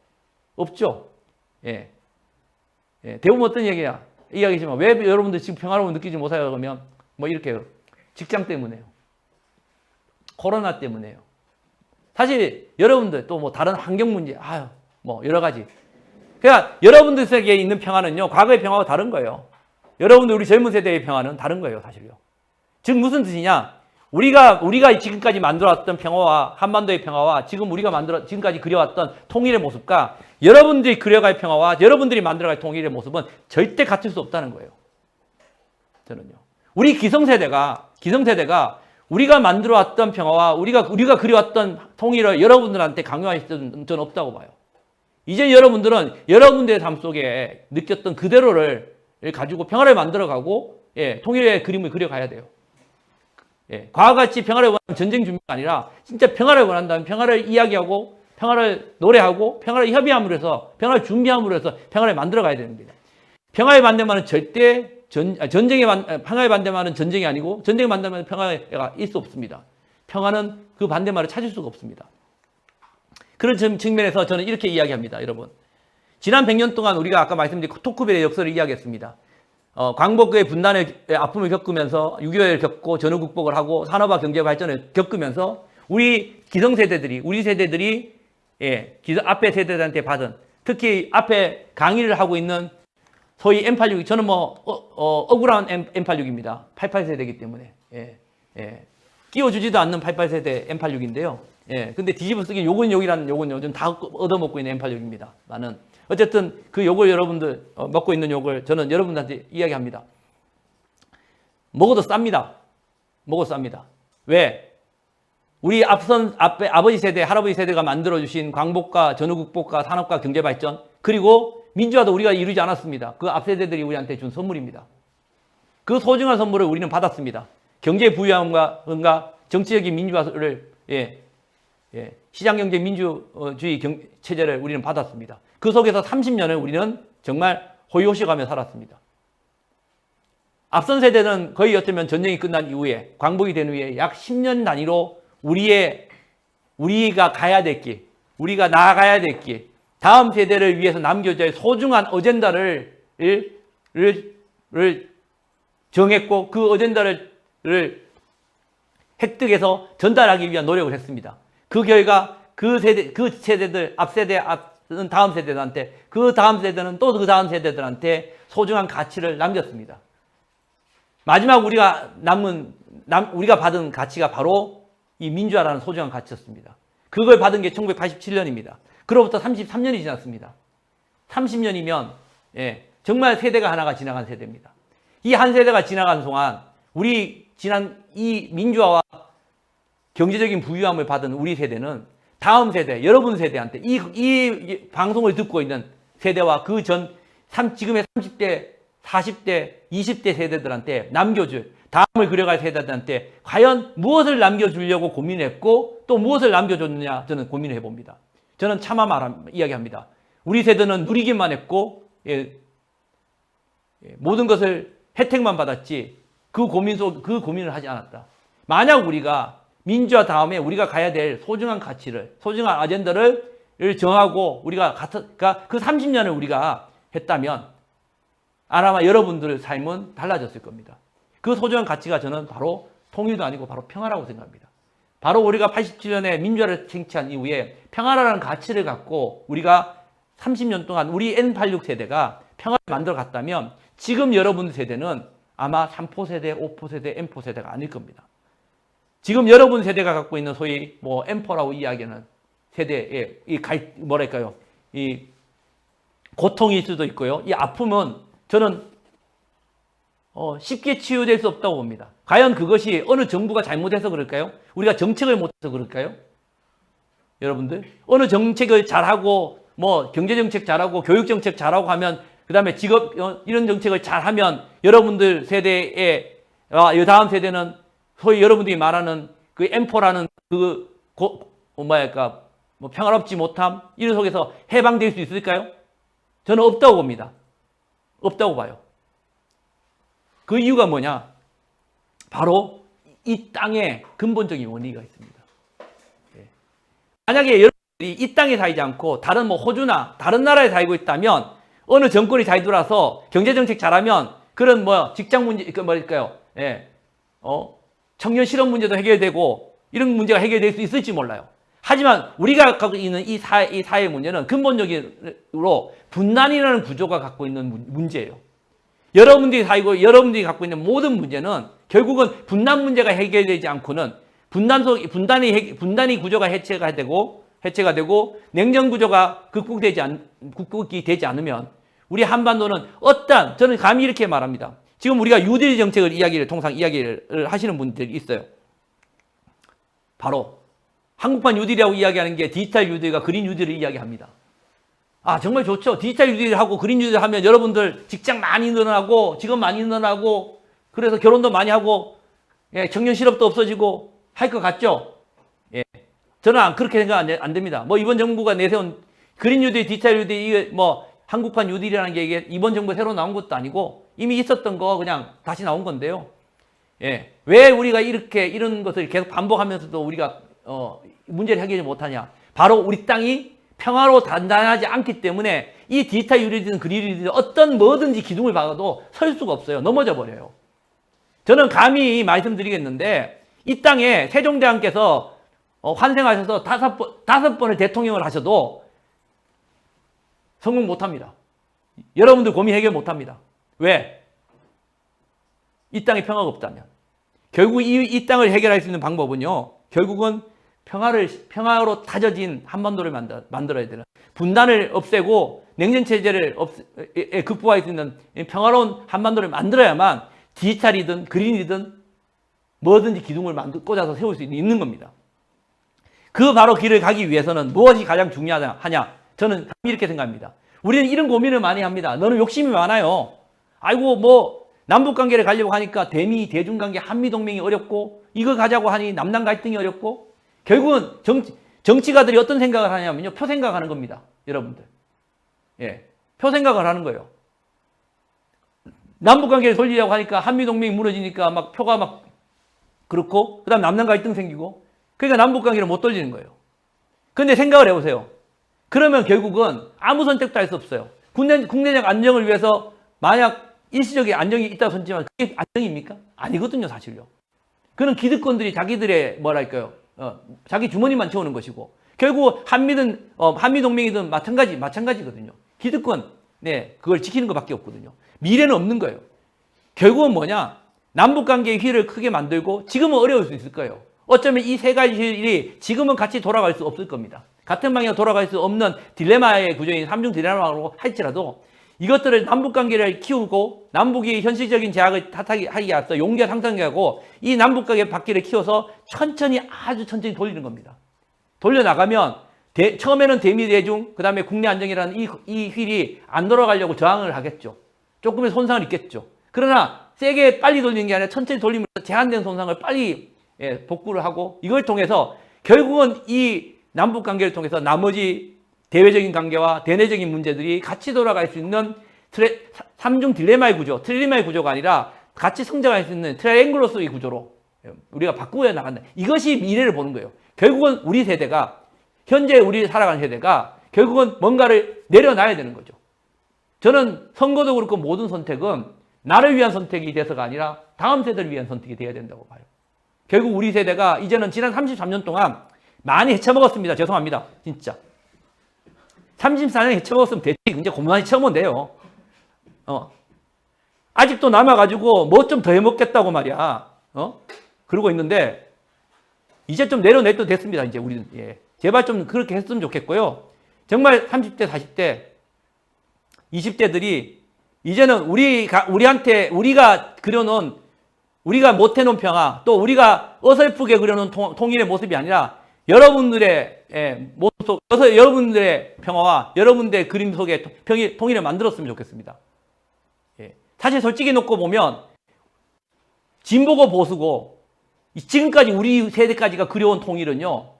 없죠? 예. 예. 대부분 어떤 이야기지만 왜 여러분들 지금 평화로움을 느끼지 못해요? 그러면 뭐 이렇게요. 직장 때문에요. 코로나 때문에요. 사실 여러분들 또 뭐 다른 환경 문제, 뭐 여러 가지. 그러니까 여러분들에게 있는 평화는요, 과거의 평화와 다른 거예요. 여러분들 우리 젊은 세대의 평화는 다른 거예요, 사실요. 즉 무슨 뜻이냐? 우리가 지금까지 만들어왔던 평화와 한반도의 평화와 지금까지 그려왔던 통일의 모습과 여러분들이 그려갈 평화와 여러분들이 만들어갈 통일의 모습은 절대 같을 수 없다는 거예요. 저는요. 우리 기성세대가 우리가 만들어왔던 평화와 우리가 그려왔던 통일을 여러분들한테 강요할 수는 저는 없다고 봐요. 이제 여러분들은 여러분들의 삶 속에 느꼈던 그대로를 가지고 평화를 만들어가고, 예, 통일의 그림을 그려가야 돼요. 예, 과거같이 평화를 원하는 전쟁 준비가 아니라 진짜 평화를 원한다면 평화를 이야기하고 평화를 노래하고 평화를 협의함으로 해서 평화를 준비함으로 해서 평화를 만들어가야 됩니다. 평화의 반대말은 절대 평화의 반대말은 전쟁이 아니고 전쟁의 반대말은 평화가 있을 수 없습니다. 평화는 그 반대말을 찾을 수가 없습니다. 그런 측면에서 저는 이렇게 이야기합니다, 여러분. 지난 100년 동안 우리가 아까 말씀드린 토크벨의 역사를 이야기했습니다. 광복의 분단의 아픔을 겪으면서 6.25를 겪고 전후 극복을 하고 산업화 경제 발전을 겪으면서 우리 세대들이 앞에 세대들한테 받은, 특히 앞에 강의를 하고 있는 소위 M86, 저는 억울한 M86입니다. 88세대이기 때문에. 끼워주지도 않는 88세대 M86인데요. 근데 뒤집어 쓰긴 욕은 욕이라는 욕은 요즘 다 얻어먹고 있는 M86입니다. 나는. 어쨌든 그 욕을 여러분들, 먹고 있는 욕을 저는 여러분들한테 이야기합니다. 먹어도 쌉니다. 왜? 우리 앞에 아버지 세대, 할아버지 세대가 만들어주신 광복과 전후 극복과 산업과 경제 발전, 그리고 민주화도 우리가 이루지 않았습니다. 그 앞세대들이 우리한테 준 선물입니다. 그 소중한 선물을 우리는 받았습니다. 경제 부유함과 정치적인 민주화를, 시장경제 민주주의 체제를 우리는 받았습니다. 그 속에서 30년을 우리는 정말 호의호식하며 살았습니다. 앞선 세대는 거의 어쩌면 전쟁이 끝난 이후에, 광복이 된 후에 약 10년 단위로 우리가 가야 될 길, 우리가 나아가야 될 길, 다음 세대를 위해서 남겨져야 할 소중한 어젠다를 정했고 그 어젠다를 획득해서 전달하기 위한 노력을 했습니다. 그 결과 그 세대들, 앞세대, 다음 세대들한테, 그 다음 세대는 또 그 다음 세대들한테 소중한 가치를 남겼습니다. 마지막 우리가 받은 가치가 바로 이 민주화라는 소중한 가치였습니다. 그걸 받은 게 1987년입니다. 그로부터 33년이 지났습니다. 30년이면 정말 세대가 하나가 지나간 세대입니다. 이 한 세대가 지나간 동안 이 민주화와 경제적인 부유함을 받은 우리 세대는 다음 세대, 여러분 세대한테 이 방송을 듣고 있는 세대와 그 전 지금의 30대, 40대, 20대 세대들한테 남겨줄, 다음을 그려갈 세대들한테 과연 무엇을 남겨주려고 고민했고 또 무엇을 남겨줬느냐 저는 고민을 해봅니다. 저는 차마 이야기합니다. 우리 세대는 누리기만 했고 모든 것을 혜택만 받았지 그 고민을 하지 않았다. 만약 우리가 민주화 다음에 우리가 가야 될 소중한 가치를, 소중한 아젠다를 정하고 우리가 그 30년을 우리가 했다면 아마 여러분들의 삶은 달라졌을 겁니다. 그 소중한 가치가 저는 바로 통일도 아니고 바로 평화라고 생각합니다. 바로 우리가 87년에 민주화를 쟁취한 이후에 평화라는 가치를 갖고 우리가 30년 동안 우리 N86 세대가 평화를 만들어 갔다면 지금 여러분 세대는 아마 3포 세대, 5포 세대, M4 세대가 아닐 겁니다. 지금 여러분 세대가 갖고 있는 소위 뭐 M4라고 이야기하는 세대의 이 고통일 수도 있고요. 이 아픔은 저는 쉽게 치유될 수 없다고 봅니다. 과연 그것이 어느 정부가 잘못해서 그럴까요? 우리가 정책을 못해서 그럴까요? 여러분들 어느 정책을 잘하고 뭐 경제정책 잘하고 교육정책 잘하고 하면 그 다음에 직업 이런 정책을 잘하면 여러분들 세대의 다음 세대는 소위 여러분들이 말하는 그 M4라는 뭐 평화롭지 못함 이런 속에서 해방될 수 있을까요? 저는 없다고 봅니다. 없다고 봐요. 그 이유가 뭐냐? 바로 이 땅에 근본적인 원리가 있습니다. 만약에 여러분들이 이 땅에 살지 않고 다른 뭐 호주나 다른 나라에 살고 있다면 어느 정권이 잘 돌아서 경제정책 잘하면 그런 뭐 직장 문제, 청년 실업 문제도 해결되고 이런 문제가 해결될 수 있을지 몰라요. 하지만 우리가 갖고 있는 이 사회 문제는 근본적으로 분단이라는 구조가 갖고 있는 문제예요. 여러분들이 갖고 있는 모든 문제는 결국은 분단 문제가 해결되지 않고는 분단이 구조가 해체가 되고 냉전 구조가 극복이 되지 않으면 우리 한반도는 저는 감히 이렇게 말합니다. 지금 우리가 뉴딜 정책을 통상 이야기를 하시는 분들이 있어요. 바로 한국판 뉴딜이라고 이야기하는 게 디지털 뉴딜과 그린 뉴딜을 이야기합니다. 정말 좋죠. 디지털 뉴딜하고 그린 뉴딜 하면 여러분들 직장 많이 늘어나고 직업 많이 늘어나고 그래서 결혼도 많이 하고 청년 실업도 없어지고 할 것 같죠? 저는 그렇게 생각 안 됩니다. 뭐 이번 정부가 내세운 그린 뉴딜, 디지털 뉴딜 이게 뭐 한국판 뉴딜이라는 게 이게 이번 정부에 새로 나온 것도 아니고 이미 있었던 거 그냥 다시 나온 건데요. 왜 우리가 이런 것을 계속 반복하면서도 우리가 문제를 해결하지 못하냐? 바로 우리 땅이 평화로 단단하지 않기 때문에 이 디지털 유리든 그린 유리든 뭐든지 기둥을 박아도 설 수가 없어요. 넘어져 버려요. 저는 감히 말씀드리겠는데 이 땅에 세종대왕께서 환생하셔서 5번을 대통령을 하셔도 성공 못합니다. 여러분들 고민 해결 못합니다. 왜? 이 땅에 평화가 없다면. 결국 이 땅을 해결할 수 있는 방법은요. 결국은 평화로 다져진 한반도를 만들어야 되는 분단을 없애고 냉전체제를 극복할 수 있는 평화로운 한반도를 만들어야만 디지털이든 그린이든 뭐든지 기둥을 꽂아서 세울 수 있는 겁니다. 그 바로 길을 가기 위해서는 무엇이 가장 중요하냐? 저는 이렇게 생각합니다. 우리는 이런 고민을 많이 합니다. 너는 욕심이 많아요. 아이고 뭐 남북관계를 가려고 하니까 대미, 대중관계, 한미동맹이 어렵고 이거 가자고 하니 남남 갈등이 어렵고 결국은 정치가들이 어떤 생각을 하냐면요. 표 생각하는 겁니다. 여러분들. 표 생각을 하는 거예요. 남북관계를 돌리려고 하니까 한미동맹이 무너지니까 막 표가 막 그렇고 그 다음 남남 갈등 생기고 그러니까 남북관계를 못 돌리는 거예요. 그런데 생각을 해보세요. 그러면 결국은 아무 선택도 할 수 없어요. 국내적 안정을 위해서 만약 일시적인 안정이 있다고 선지만 그게 안정입니까? 아니거든요, 사실요. 그는 기득권들이 자기들의 자기 주머니만 채우는 것이고 결국 한미동맹이든 마찬가지거든요. 기득권, 그걸 지키는 것밖에 없거든요. 미래는 없는 거예요. 결국은 뭐냐? 남북관계의 휠을 크게 만들고 지금은 어려울 수 있을 거예요. 어쩌면 이 세 가지 휠이 지금은 같이 돌아갈 수 없을 겁니다. 같은 방향으로 돌아갈 수 없는 딜레마의 구조인 삼중 딜레마로 할지라도 이것들을 남북관계를 키우고 남북이 현실적인 제약을 탓하기 앞서 용기가 상승하고 이 남북관계 바퀴를 키워서 아주 천천히 돌리는 겁니다. 돌려나가면 처음에는 대미 대중 그 다음에 국내 안정이라는 이 휠이 안 돌아가려고 저항을 하겠죠. 조금의 손상을 입겠죠. 그러나 세게 빨리 돌리는 게 아니라 천천히 돌리면서 제한된 손상을 빨리 복구를 하고 이걸 통해서 결국은 이 남북관계를 통해서 나머지 대외적인 관계와 대내적인 문제들이 같이 돌아갈 수 있는 삼중 딜레마의 구조, 트릴레마의 구조가 아니라 같이 성장할 수 있는 트라이앵글로스의 구조로 우리가 바꾸어 나간다. 이것이 미래를 보는 거예요. 결국은 우리 세대가 현재 우리 살아가는 세대가 결국은 뭔가를 내려놔야 되는 거죠. 저는 선거도 그렇고 모든 선택은 나를 위한 선택이 돼서가 아니라 다음 세대를 위한 선택이 돼야 된다고 봐요. 결국 우리 세대가 이제는 지난 33년 동안 많이 헤쳐먹었습니다. 죄송합니다. 진짜. 34년 헤쳐먹었으면 됐지. 이제 그만 헤쳐먹으면 돼요. 아직도 남아가지고 뭐 좀 더 해먹겠다고 말이야. 그러고 있는데 이제 좀 내려내도 됐습니다. 이제 우리는. 예. 제발 좀 그렇게 했으면 좋겠고요. 정말 30대, 40대, 20대들이 이제는 우리가 그려놓은, 우리가 못해놓은 평화, 또 우리가 어설프게 그려놓은 통일의 모습이 아니라 여러분들의 모습, 여러분들의 평화와 여러분들의 그림 속에 통일을 만들었으면 좋겠습니다. 예. 사실 솔직히 놓고 보면 진보고 보수고 지금까지 우리 세대까지가 그려온 통일은요,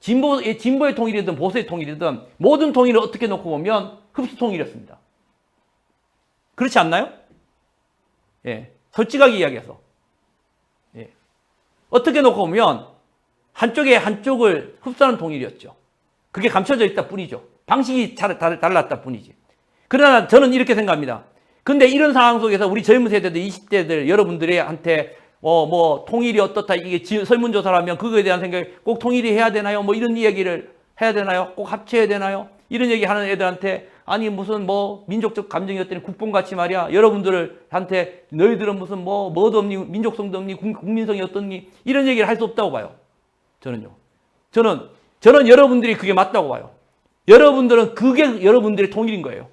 진보의 통일이든 보수의 통일이든 모든 통일을 어떻게 놓고 보면 흡수 통일이었습니다. 그렇지 않나요? 예. 솔직하게 이야기해서. 예. 어떻게 놓고 보면 한쪽을 흡수하는 통일이었죠. 그게 감춰져 있다 뿐이죠. 방식이 달랐다 뿐이지. 그러나 저는 이렇게 생각합니다. 근데 이런 상황 속에서 우리 젊은 세대들, 20대들, 여러분들한테 뭐 통일이 어떻다, 이게 설문조사를 하면 그거에 대한 생각이 꼭 통일이 해야 되나요? 뭐 이런 이야기를 해야 되나요? 꼭 합쳐야 되나요? 이런 얘기 하는 애들한테 아니 무슨 뭐 민족적 감정이 어떠니 국뽕같이 말이야. 여러분들한테 너희들은 무슨 뭐도 없니, 민족성도 없니, 국민성이 어떻니, 이런 얘기를 할 수 없다고 봐요. 저는요. 저는 여러분들이 그게 맞다고 봐요. 여러분들은 그게 여러분들의 통일인 거예요.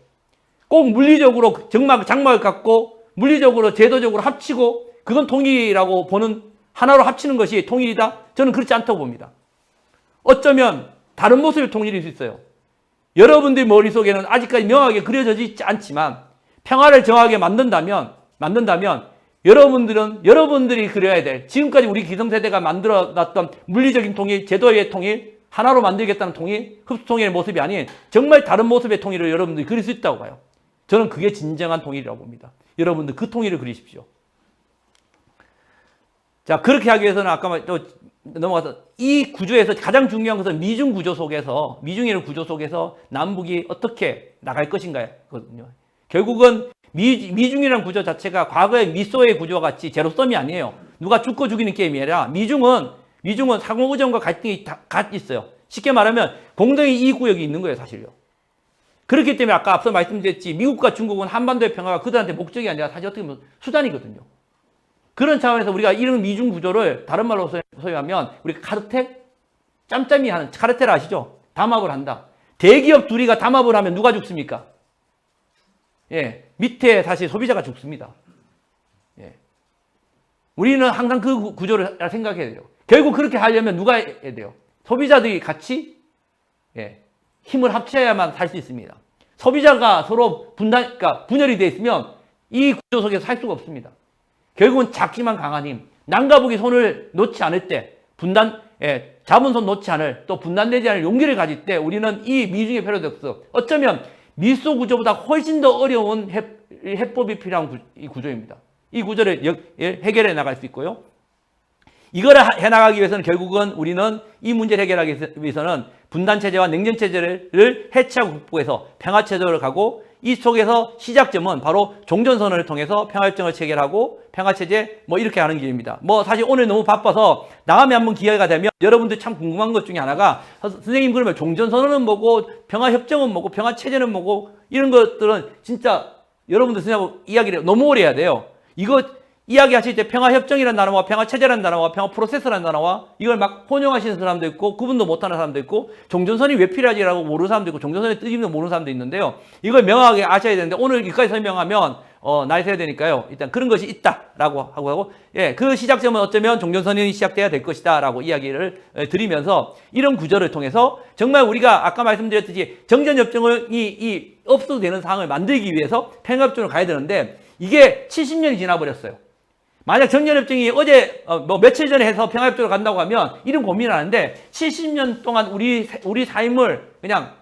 꼭 물리적으로 장막을 갖고 물리적으로 제도적으로 합치고 그건 통일이라고 보는, 하나로 합치는 것이 통일이다? 저는 그렇지 않다고 봅니다. 어쩌면 다른 모습의 통일일 수 있어요. 여러분들 머릿속에는 아직까지 명확하게 그려져 있지 않지만 평화를 정하게 만든다면 여러분들이 그려야 될, 지금까지 우리 기성세대가 만들어놨던 물리적인 통일, 제도의 통일, 하나로 만들겠다는 통일, 흡수통일의 모습이 아닌 정말 다른 모습의 통일을 여러분들이 그릴 수 있다고 봐요. 저는 그게 진정한 통일이라고 봅니다. 여러분들 그 통일을 그리십시오. 자, 그렇게 하기 위해서는 아까 또 넘어가서 이 구조에서 가장 중요한 것은 미중이라는 구조 속에서 남북이 어떻게 나갈 것인가거든요. 결국은 미중이라는 구조 자체가 과거의 미소의 구조와 같이 제로섬이 아니에요. 누가 죽고 죽이는 게임이 아니라 미중은 상호의존과 갈등이 다 있어요. 쉽게 말하면 공동의 이익구역이 있는 거예요, 사실요. 그렇기 때문에 아까 앞서 말씀드렸지, 미국과 중국은 한반도의 평화가 그들한테 목적이 아니라 사실 어떻게 보면 수단이거든요. 그런 차원에서 우리가 이런 미중 구조를 다른 말로 소유하면 우리가 카르텔? 짬짬이 하는, 카르텔 아시죠? 담합을 한다. 대기업 둘이가 담합을 하면 누가 죽습니까? 예, 밑에 사실 소비자가 죽습니다. 예. 우리는 항상 그 구조를 생각해야 돼요. 결국 그렇게 하려면 누가 해야 돼요? 소비자들이 같이 힘을 합쳐야만 살 수 있습니다. 소비자가 서로 분열이 되어 있으면 이 구조 속에서 살 수가 없습니다. 결국은 작지만 강한 힘, 남과 북이 손을 놓지 않을 때, 잡은 손 놓지 않을, 또 분단되지 않을 용기를 가질 때 우리는 이 미중의 패러독스, 어쩌면 미소 구조보다 훨씬 더 어려운 해법이 필요한 구조입니다. 이 구조를 해결해 나갈 수 있고요. 이거를 해나가기 위해서는 결국은 우리는 이 문제를 해결하기 위해서는 분단체제와 냉전체제를 해체하고 극복해서 평화체제로 가고, 이 속에서 시작점은 바로 종전선언을 통해서 평화협정을 체결하고 평화체제 이렇게 하는 길입니다. 사실 오늘 너무 바빠서 다음에 한번 기회가 되면 여러분들 참 궁금한 것 중에 하나가, 선생님 그러면 종전선언은 뭐고 평화협정은 뭐고 평화체제는 뭐고, 이런 것들은 진짜 여러분들 선생님하고 이야기를 너무 오래 해야 돼요. 이거 이야기하실 때 평화협정이라는 단어와 평화체제라는 단어와 평화프로세스라는 단어와 이걸 막 혼용하시는 사람도 있고 구분도 못하는 사람도 있고, 종전선이 왜 필요하지라고 모르는 사람도 있고 종전선의 뜻임도 모르는 사람도 있는데요. 이걸 명확하게 아셔야 되는데 오늘 여기까지 설명하면 나이 세야 되니까요. 일단 그런 것이 있다라고 하고 그 시작점은 어쩌면 종전선언이 시작돼야 될 것이다 라고 이야기를 드리면서, 이런 구조를 통해서 정말 우리가 아까 말씀드렸듯이 정전협정이 없어도 되는 상황을 만들기 위해서 평화협정으로 가야 되는데, 이게 70년이 지나버렸어요. 만약 정전협정이 어제 며칠 전에 해서 평화협정으로 간다고 하면 이런 고민을 하는데, 70년 동안 우리 삶을 그냥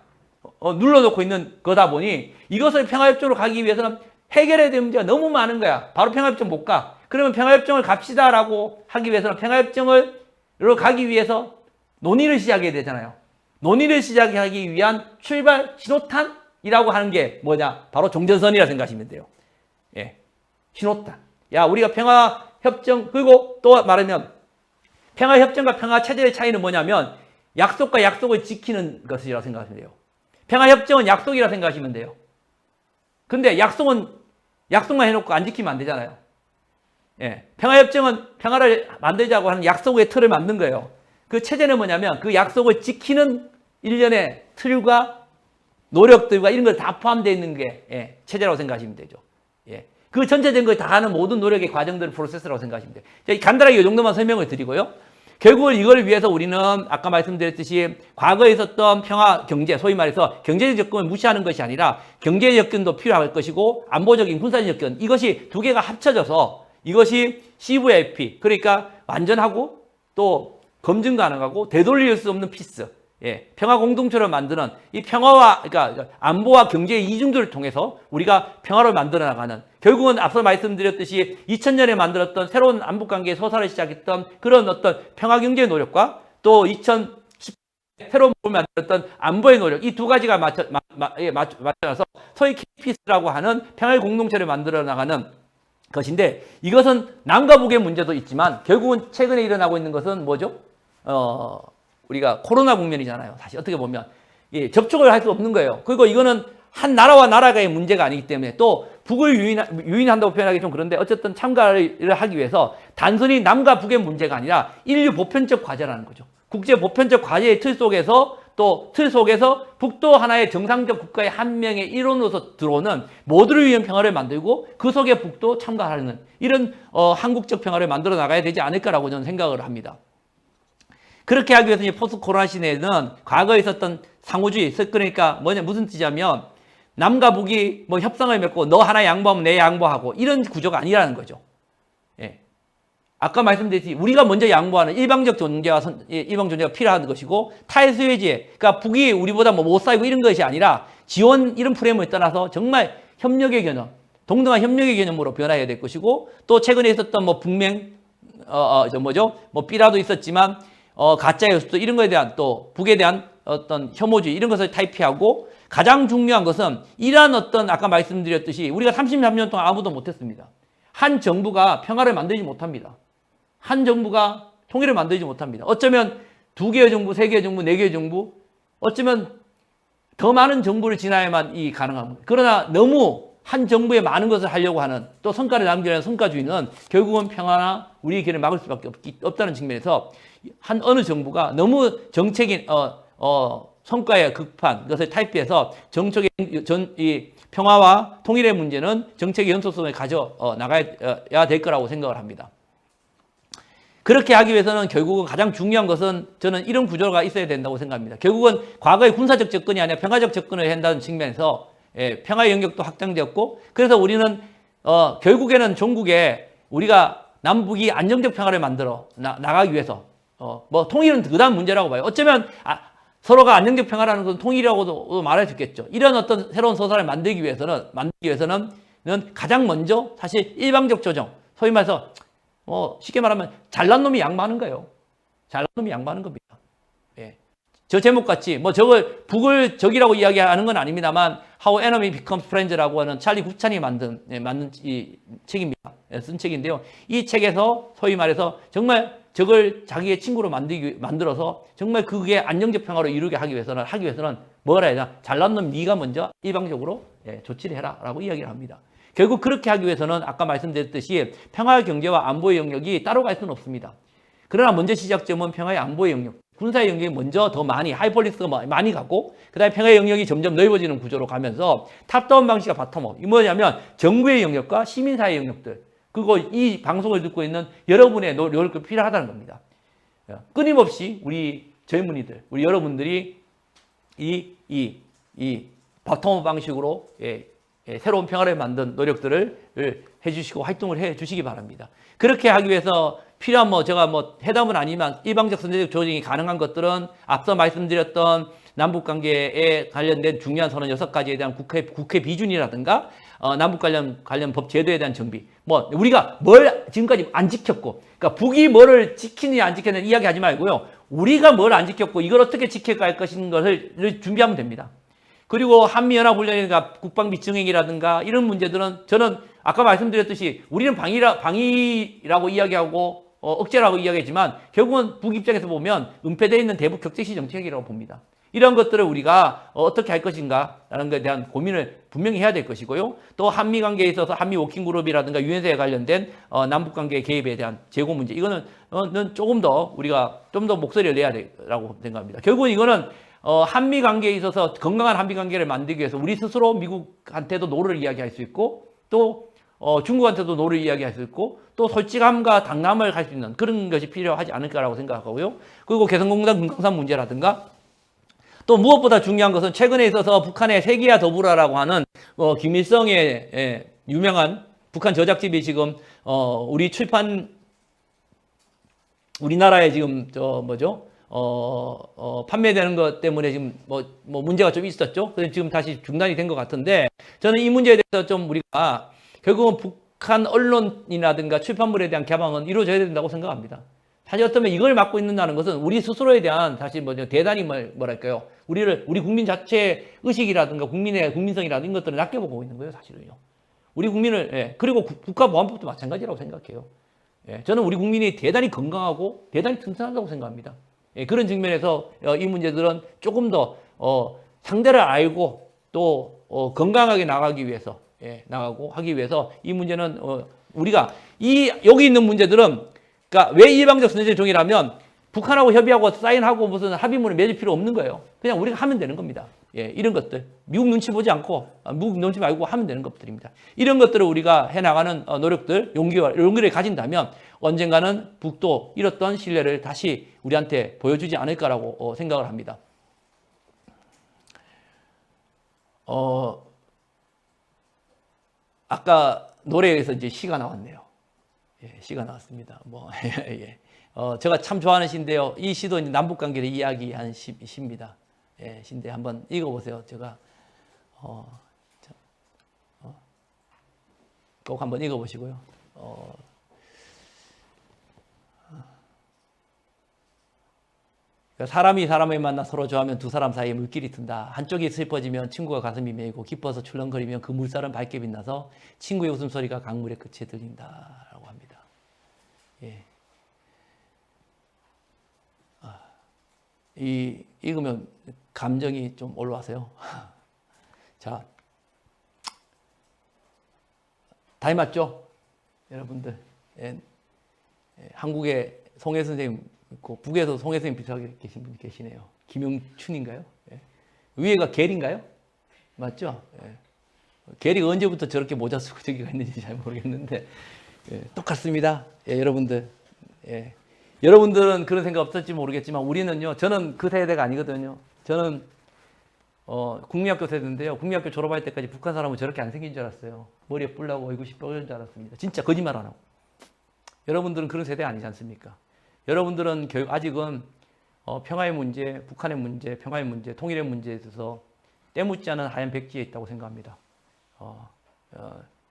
눌러놓고 있는 거다 보니 이것을 평화협정으로 가기 위해서는 해결해야 될 문제가 너무 많은 거야. 바로 평화협정 못 가. 그러면 평화협정을 갑시다라고 하기 위해서는 평화협정으로 가기 위해서 논의를 시작해야 되잖아요. 논의를 시작하기 위한 출발 신호탄? 이라고 하는 게 뭐냐? 바로 종전선이라 생각하시면 돼요. 예. 신호탄. 야, 우리가 평화협정, 그리고 또 말하면 평화협정과 평화체제의 차이는 뭐냐면 약속과 약속을 지키는 것이라고 생각하시면 돼요. 평화협정은 약속이라고 생각하시면 돼요. 근데 약속은 약속만 해놓고 안 지키면 안 되잖아요. 예. 평화협정은 평화를 만들자고 하는 약속의 틀을 만든 거예요. 그 체제는 뭐냐면 그 약속을 지키는 일련의 틀과 노력들과 이런 걸 다 포함되어 있는 게 예, 체제라고 생각하시면 되죠. 예. 그 전체적인 걸 다 하는 모든 노력의 과정들을 프로세스라고 생각하시면 돼요. 간단하게 이 정도만 설명을 드리고요. 결국은 이걸 위해서 우리는 아까 말씀드렸듯이 과거에 있었던 평화 경제, 소위 말해서 경제적 접근을 무시하는 것이 아니라 경제적 접근도 필요할 것이고 안보적인 군사적 접근, 이것이 두 개가 합쳐져서 이것이 CVIP, 그러니까 완전하고 또 검증 가능하고 되돌릴 수 없는 피스, 예, 평화 공동체를 만드는 이 평화와, 그러니까 안보와 경제의 이중들을 통해서 우리가 평화를 만들어 나가는, 결국은 앞서 말씀드렸듯이 2000년에 만들었던 새로운 남북 관계의 서사를 시작했던 그런 어떤 평화 경제의 노력과 또 2010 새로운 법을 만들었던 안보의 노력, 이 두 가지가 맞춰서 소위 KPS라고 하는 평화의 공동체를 만들어 나가는 것인데, 이것은 남과 북의 문제도 있지만 결국은 최근에 일어나고 있는 것은 뭐죠? 우리가 코로나 국면이잖아요. 사실 어떻게 보면 예, 접촉을 할 수 없는 거예요. 그리고 이거는 한 나라와 나라가의 문제가 아니기 때문에, 또 북을 유인한다고 표현하기 좀 그런데 어쨌든 참가를 하기 위해서 단순히 남과 북의 문제가 아니라 인류 보편적 과제라는 거죠. 국제 보편적 과제의 틀 속에서, 또 틀 속에서 북도 하나의 정상적 국가의 한 명의 일원으로서 들어오는 모두를 위한 평화를 만들고 그 속에 북도 참가하는 이런 한국적 평화를 만들어 나가야 되지 않을까라고 저는 생각을 합니다. 그렇게 하기 위해서 포스트 코로나 시대에는 과거에 있었던 상호주의, 그러니까 무슨 뜻이냐면 남과 북이 뭐 협상을 맺고 너 하나 양보하면 내 양보하고 이런 구조가 아니라는 거죠. 예. 아까 말씀드렸듯이 우리가 먼저 양보하는 일방적 존재와 일방 존재가 필요한 것이고, 탈수혜제, 그러니까 북이 우리보다 뭐 못 살고 이런 것이 아니라 지원 이런 프레임을 떠나서 정말 협력의 개념, 동등한 협력의 개념으로 변화해야 될 것이고, 또 최근에 있었던 뭐 북맹 뭐 삐라도 있었지만 가짜 뉴스 이런 거에 대한, 또 북에 대한 어떤 혐오주의 이런 것을 탈피하고, 가장 중요한 것은 이러한 어떤 아까 말씀드렸듯이 우리가 33년 동안 아무도 못했습니다. 한 정부가 평화를 만들지 못합니다. 한 정부가 통일을 만들지 못합니다. 어쩌면 2개의 정부, 3개의 정부, 4개의 정부, 어쩌면 더 많은 정부를 지나야만 이 가능합니다. 그러나 너무 한 정부에 많은 것을 하려고 하는, 또 성과를 남기려는 성과주의는 결국은 평화나 우리의 길을 막을 수밖에 없다는 측면에서 한 어느 정부가 너무 정책인 성과에 급한 것을 탈피해서 정책의 이 평화와 통일의 문제는 정책의 연속성을 가져 나가야 될 거라고 생각을 합니다. 그렇게 하기 위해서는 결국은 가장 중요한 것은 저는 이런 구조가 있어야 된다고 생각합니다. 결국은 과거의 군사적 접근이 아니라 평화적 접근을 한다는 측면에서 예, 평화의 영역도 확장되었고, 그래서 우리는 결국에는 종국에 우리가 남북이 안정적 평화를 만들어 나가기 위해서 뭐 통일은 그 다음 문제라고 봐요. 어쩌면 서로가 안정적 평화라는 것은 통일이라고도 말할 수 있겠죠. 이런 어떤 새로운 서사를 만들기 위해서는 가장 먼저 사실 일방적 조정, 소위 말해서 쉽게 말하면 잘난 놈이 양보하는 거예요. 잘난 놈이 양보하는 겁니다. 예. 저 제목같이 저걸 북을 적이라고 이야기하는 건 아닙니다만 How Enemy Becomes Friends라고 하는 찰리 구찬이 만든 이 책입니다. 쓴 책인데요. 이 책에서 소위 말해서 정말 적을 자기의 친구로 만들어서 정말 그게 안정적 평화로 이루게 하기 위해서는 뭐라 해야 되나, 잘난 놈 네가 먼저 일방적으로 조치를 해라라고 이야기를 합니다. 결국 그렇게 하기 위해서는 아까 말씀드렸듯이 평화의 경제와 안보의 영역이 따로 갈 수는 없습니다. 그러나 먼저 시작점은 평화의 안보의 영역, 군사의 영역이 먼저 더 많이 하이폴리스가 많이 가고, 그 다음에 평화의 영역이 점점 넓어지는 구조로 가면서 탑다운 방식과 바텀업, 이 뭐냐면 정부의 영역과 시민사회의 영역들, 그리고 이 방송을 듣고 있는 여러분의 노력이 필요하다는 겁니다. 끊임없이 우리 젊은이들, 우리 여러분들이 이 바텀업 방식으로 새로운 평화를 만든 노력들을 해주시고 활동을 해주시기 바랍니다. 그렇게 하기 위해서 필요한 제가 해답은 아니지만 일방적 선제적 조정이 가능한 것들은 앞서 말씀드렸던 남북관계에 관련된 중요한 선언 6가지에 대한 국회 비준이라든가 남북 관련 법 제도에 대한 정비, 우리가 뭘 지금까지 안 지켰고, 그러니까 북이 뭐를 지키느냐 안 지켰느냐 이야기하지 말고요, 우리가 뭘 안 지켰고 이걸 어떻게 지켜갈 것인 것을 준비하면 됩니다. 그리고 한미연합훈련이라든가 국방비 증액이라든가 이런 문제들은 저는 아까 말씀드렸듯이 우리는 방위라고 이야기하고 억제라고 이야기하지만 결국은 북 입장에서 보면 은폐되어 있는 대북 격제시 정책이라고 봅니다. 이런 것들을 우리가 어떻게 할 것인가라는 것에 대한 고민을 분명히 해야 될 것이고요. 또 한미 관계에 있어서 한미 워킹그룹이라든가 유엔세에 관련된 남북 관계 개입에 대한 재고 문제 이거는 조금 더 우리가 좀 더 목소리를 내야 되라고 생각합니다. 결국은 이거는 한미 관계에 있어서 건강한 한미 관계를 만들기 위해서 우리 스스로 미국한테도 노를 이야기할 수 있고 또 중국한테도 노를 이야기할 수 있고 또 솔직함과 당남을 갈 수 있는 그런 것이 필요하지 않을까라고 생각하고요. 그리고 개성공단 금강산 문제라든가 또 무엇보다 중요한 것은 최근에 있어서 북한의 세계와 더불어라고 하는 김일성의 유명한 북한 저작집이 지금 우리나라에 지금 판매되는 것 때문에 지금 뭐 문제가 좀 있었죠. 그래서 지금 다시 중단이 된 것 같은데 저는 이 문제에 대해서 좀 우리가 결국은 북한 언론이라든가 출판물에 대한 개방은 이루어져야 된다고 생각합니다. 사실 어쩌면 이걸 맡고 있는다는 것은 우리 스스로에 대한 사실 대단히 뭐랄까요. 우리 국민 자체 의식이라든가 국민의 국민성이라든가 이런 것들을 낮게 보고 있는 거예요, 사실은요. 우리 국민을, 그리고 국가보안법도 마찬가지라고 생각해요. 저는 우리 국민이 대단히 건강하고 대단히 튼튼하다고 생각합니다. 그런 측면에서 이 문제들은 조금 더 상대를 알고 또 건강하게 나가기 위해서 하기 위해서 이 문제는 우리가 여기 있는 문제들은 그러니까 왜 일방적 선제적 종이라면 북한하고 협의하고 사인하고 무슨 합의문을 맺을 필요 없는 거예요. 그냥 우리가 하면 되는 겁니다. 이런 것들 미국 눈치 보지 않고 미국 눈치 말고 하면 되는 것들입니다. 이런 것들을 우리가 해나가는 노력들 용기를 가진다면 언젠가는 북도 잃었던 신뢰를 다시 우리한테 보여주지 않을까라고 생각을 합니다. 아까 노래에서 이제 시가 나왔네요. 시가 나왔습니다. 제가 참 좋아하는 시인데요. 이 시도 이제 남북 관계를 이야기한 시입니다. 시인데 한번 읽어보세요. 제가 꼭 한번 읽어보시고요. 사람이 사람을 만나 서로 좋아하면 두 사람 사이에 물길이 튼다. 한쪽이 슬퍼지면 친구가 가슴이 메이고 기뻐서 출렁거리면 그 물살은 밝게 빛나서 친구의 웃음소리가 강물의 끝에 들린다라고 합니다. 읽으면 감정이 좀 올라와서요. 자, 닮았죠? 여러분들. 한국에 송혜 선생님 있고 북에서 송혜 선생님 비슷하게 계신 분이 계시네요. 김용춘인가요? 위에가 겔인가요? 맞죠? 겔이 언제부터 저렇게 모자 쓰고 저기가 있는지 잘 모르겠는데 똑같습니다. 여러분들. 여러분들은 그런 생각 없을지 모르겠지만 우리는요. 저는 그 세대가 아니거든요. 저는 국민학교 세대인데요. 국민학교 졸업할 때까지 북한 사람은 저렇게 안 생긴 줄 알았어요. 머리에 뿔 나고 얼굴이 뻘건 줄 알았습니다. 진짜 거짓말 안 하고. 여러분들은 그런 세대 아니지 않습니까? 여러분들은 아직은 평화의 문제, 북한의 문제, 평화의 문제, 통일의 문제에 있어서 때묻지 않은 하얀 백지에 있다고 생각합니다.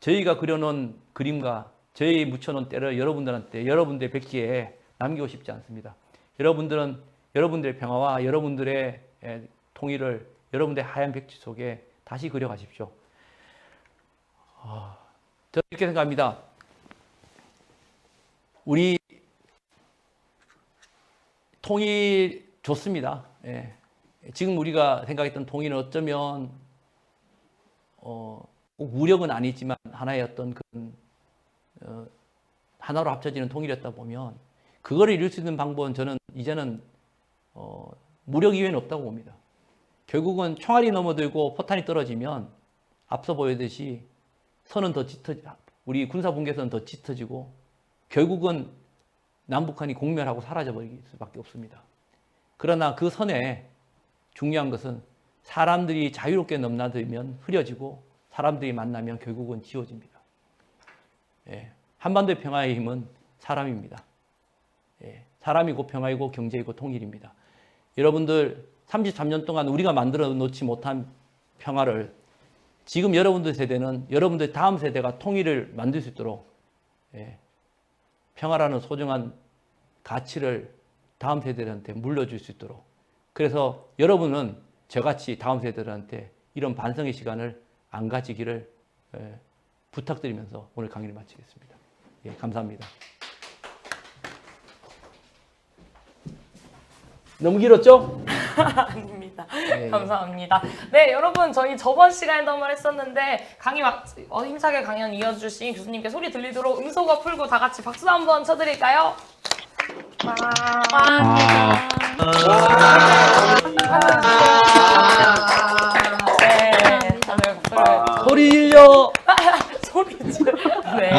저희가 그려놓은 그림과 저희 묻혀놓은 때를 여러분들한테 여러분들의 백지에 남기고 싶지 않습니다. 여러분들은 여러분들의 평화와 여러분들의 통일을 여러분들의 하얀 백지 속에 다시 그려가십시오. 저는 이렇게 생각합니다. 우리 통일 좋습니다. 지금 우리가 생각했던 통일은 어쩌면 꼭 무력은 아니지만 하나의 어떤 그런 하나로 합쳐지는 통일이었다 보면 그거를 이룰 수 있는 방법은 저는 이제는 무력 이외에는 없다고 봅니다. 결국은 총알이 넘어들고 포탄이 떨어지면 앞서 보였듯이 선은 더 우리 군사 분계선은 더 짙어지고 결국은 남북한이 공멸하고 사라져버릴 수밖에 없습니다. 그러나 그 선에 중요한 것은 사람들이 자유롭게 넘나들면 흐려지고 사람들이 만나면 결국은 지워집니다. 한반도의 평화의 힘은 사람입니다. 사람이고 평화이고 경제이고 통일입니다. 여러분들 33년 동안 우리가 만들어 놓지 못한 평화를 지금 여러분들 세대는 여러분들 다음 세대가 통일을 만들 수 있도록 평화라는 소중한 가치를 다음 세대들한테 물려줄 수 있도록 그래서 여러분은 저같이 다음 세대들한테 이런 반성의 시간을 안 가지기를 부탁드리면서 오늘 강의를 마치겠습니다. 예, 감사합니다. 너무 길었죠? 아닙니다. 네. 감사합니다. 네, 여러분 저희 저번 시간에도 한번 했었는데 강의 힘차게 강연 이어주신 교수님께 소리 들리도록 음소거 풀고 다 같이 박수 한번 쳐드릴까요? 와. 네, 다들 박수를 소리 질려! 소리 지르. 네.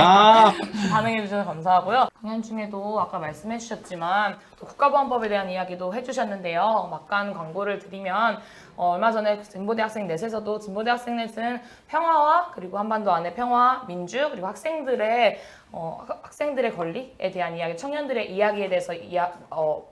반응해 주셔서 감사하고요. 강연 중에도 아까 말씀해 주셨지만 또 국가보안법에 대한 이야기도 해주셨는데요. 막간 광고를 드리면 얼마 전에 진보대학생 넷에서도 진보대학생 넷은 평화와 그리고 한반도 안의 평화, 민주 그리고 학생들의 권리에 대한 이야기, 청년들의 이야기에 대해서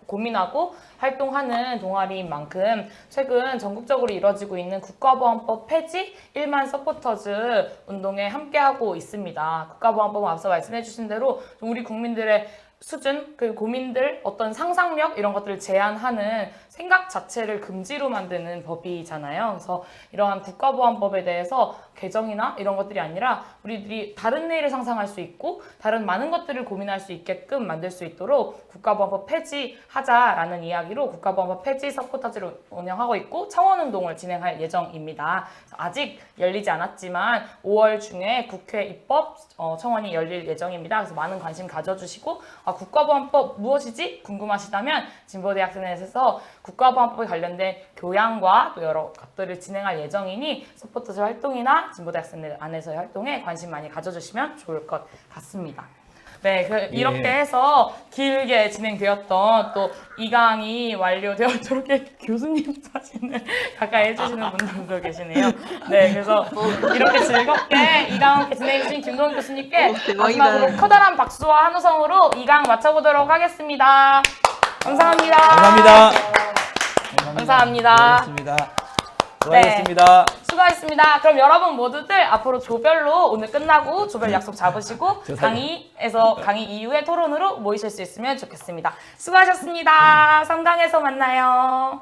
고민하고 활동하는 동아리인 만큼 최근 전국적으로 이뤄지고 있는 국가보안법 폐지 1만 서포터즈 운동에 함께하고 있습니다. 국가보안법은 앞서 말씀해 주신 대로 우리 국민들의 수준, 그 고민들, 어떤 상상력 이런 것들을 제한하는 생각 자체를 금지로 만드는 법이잖아요. 그래서 이러한 국가보안법에 대해서 개정이나 이런 것들이 아니라 우리들이 다른 내일을 상상할 수 있고 다른 많은 것들을 고민할 수 있게끔 만들 수 있도록 국가보안법 폐지하자라는 이야기로 국가보안법 폐지 서포터즈를 운영하고 있고 청원운동을 진행할 예정입니다. 아직 열리지 않았지만 5월 중에 국회 입법 청원이 열릴 예정입니다. 그래서 많은 관심 가져주시고 국가보안법 무엇이지? 궁금하시다면 진보대학생에서 국가보안법에 관련된 교양과 또 여러 것들을 진행할 예정이니 서포터즈 활동이나 진보대학생 안에서의 활동에 관심 많이 가져주시면 좋을 것 같습니다. 네, 이렇게 해서 길게 진행되었던 또 2강이 완료되어 저렇게 교수님 사진을 가까이 해주시는 분들도 계시네요. 네, 그래서 이렇게 즐겁게 2강 함께 진행해주신 김동훈 교수님께 마지막으로 커다란 박수와 한우성으로 2강 마쳐보도록 하겠습니다. 감사합니다. 감사합니다. 감사합니다. 수고하셨습니다. 네, 수고하셨습니다. 그럼 여러분 모두들 앞으로 조별로 오늘 끝나고 조별 약속 잡으시고 강의 이후에 토론으로 모이실 수 있으면 좋겠습니다. 수고하셨습니다. 3강에서 만나요.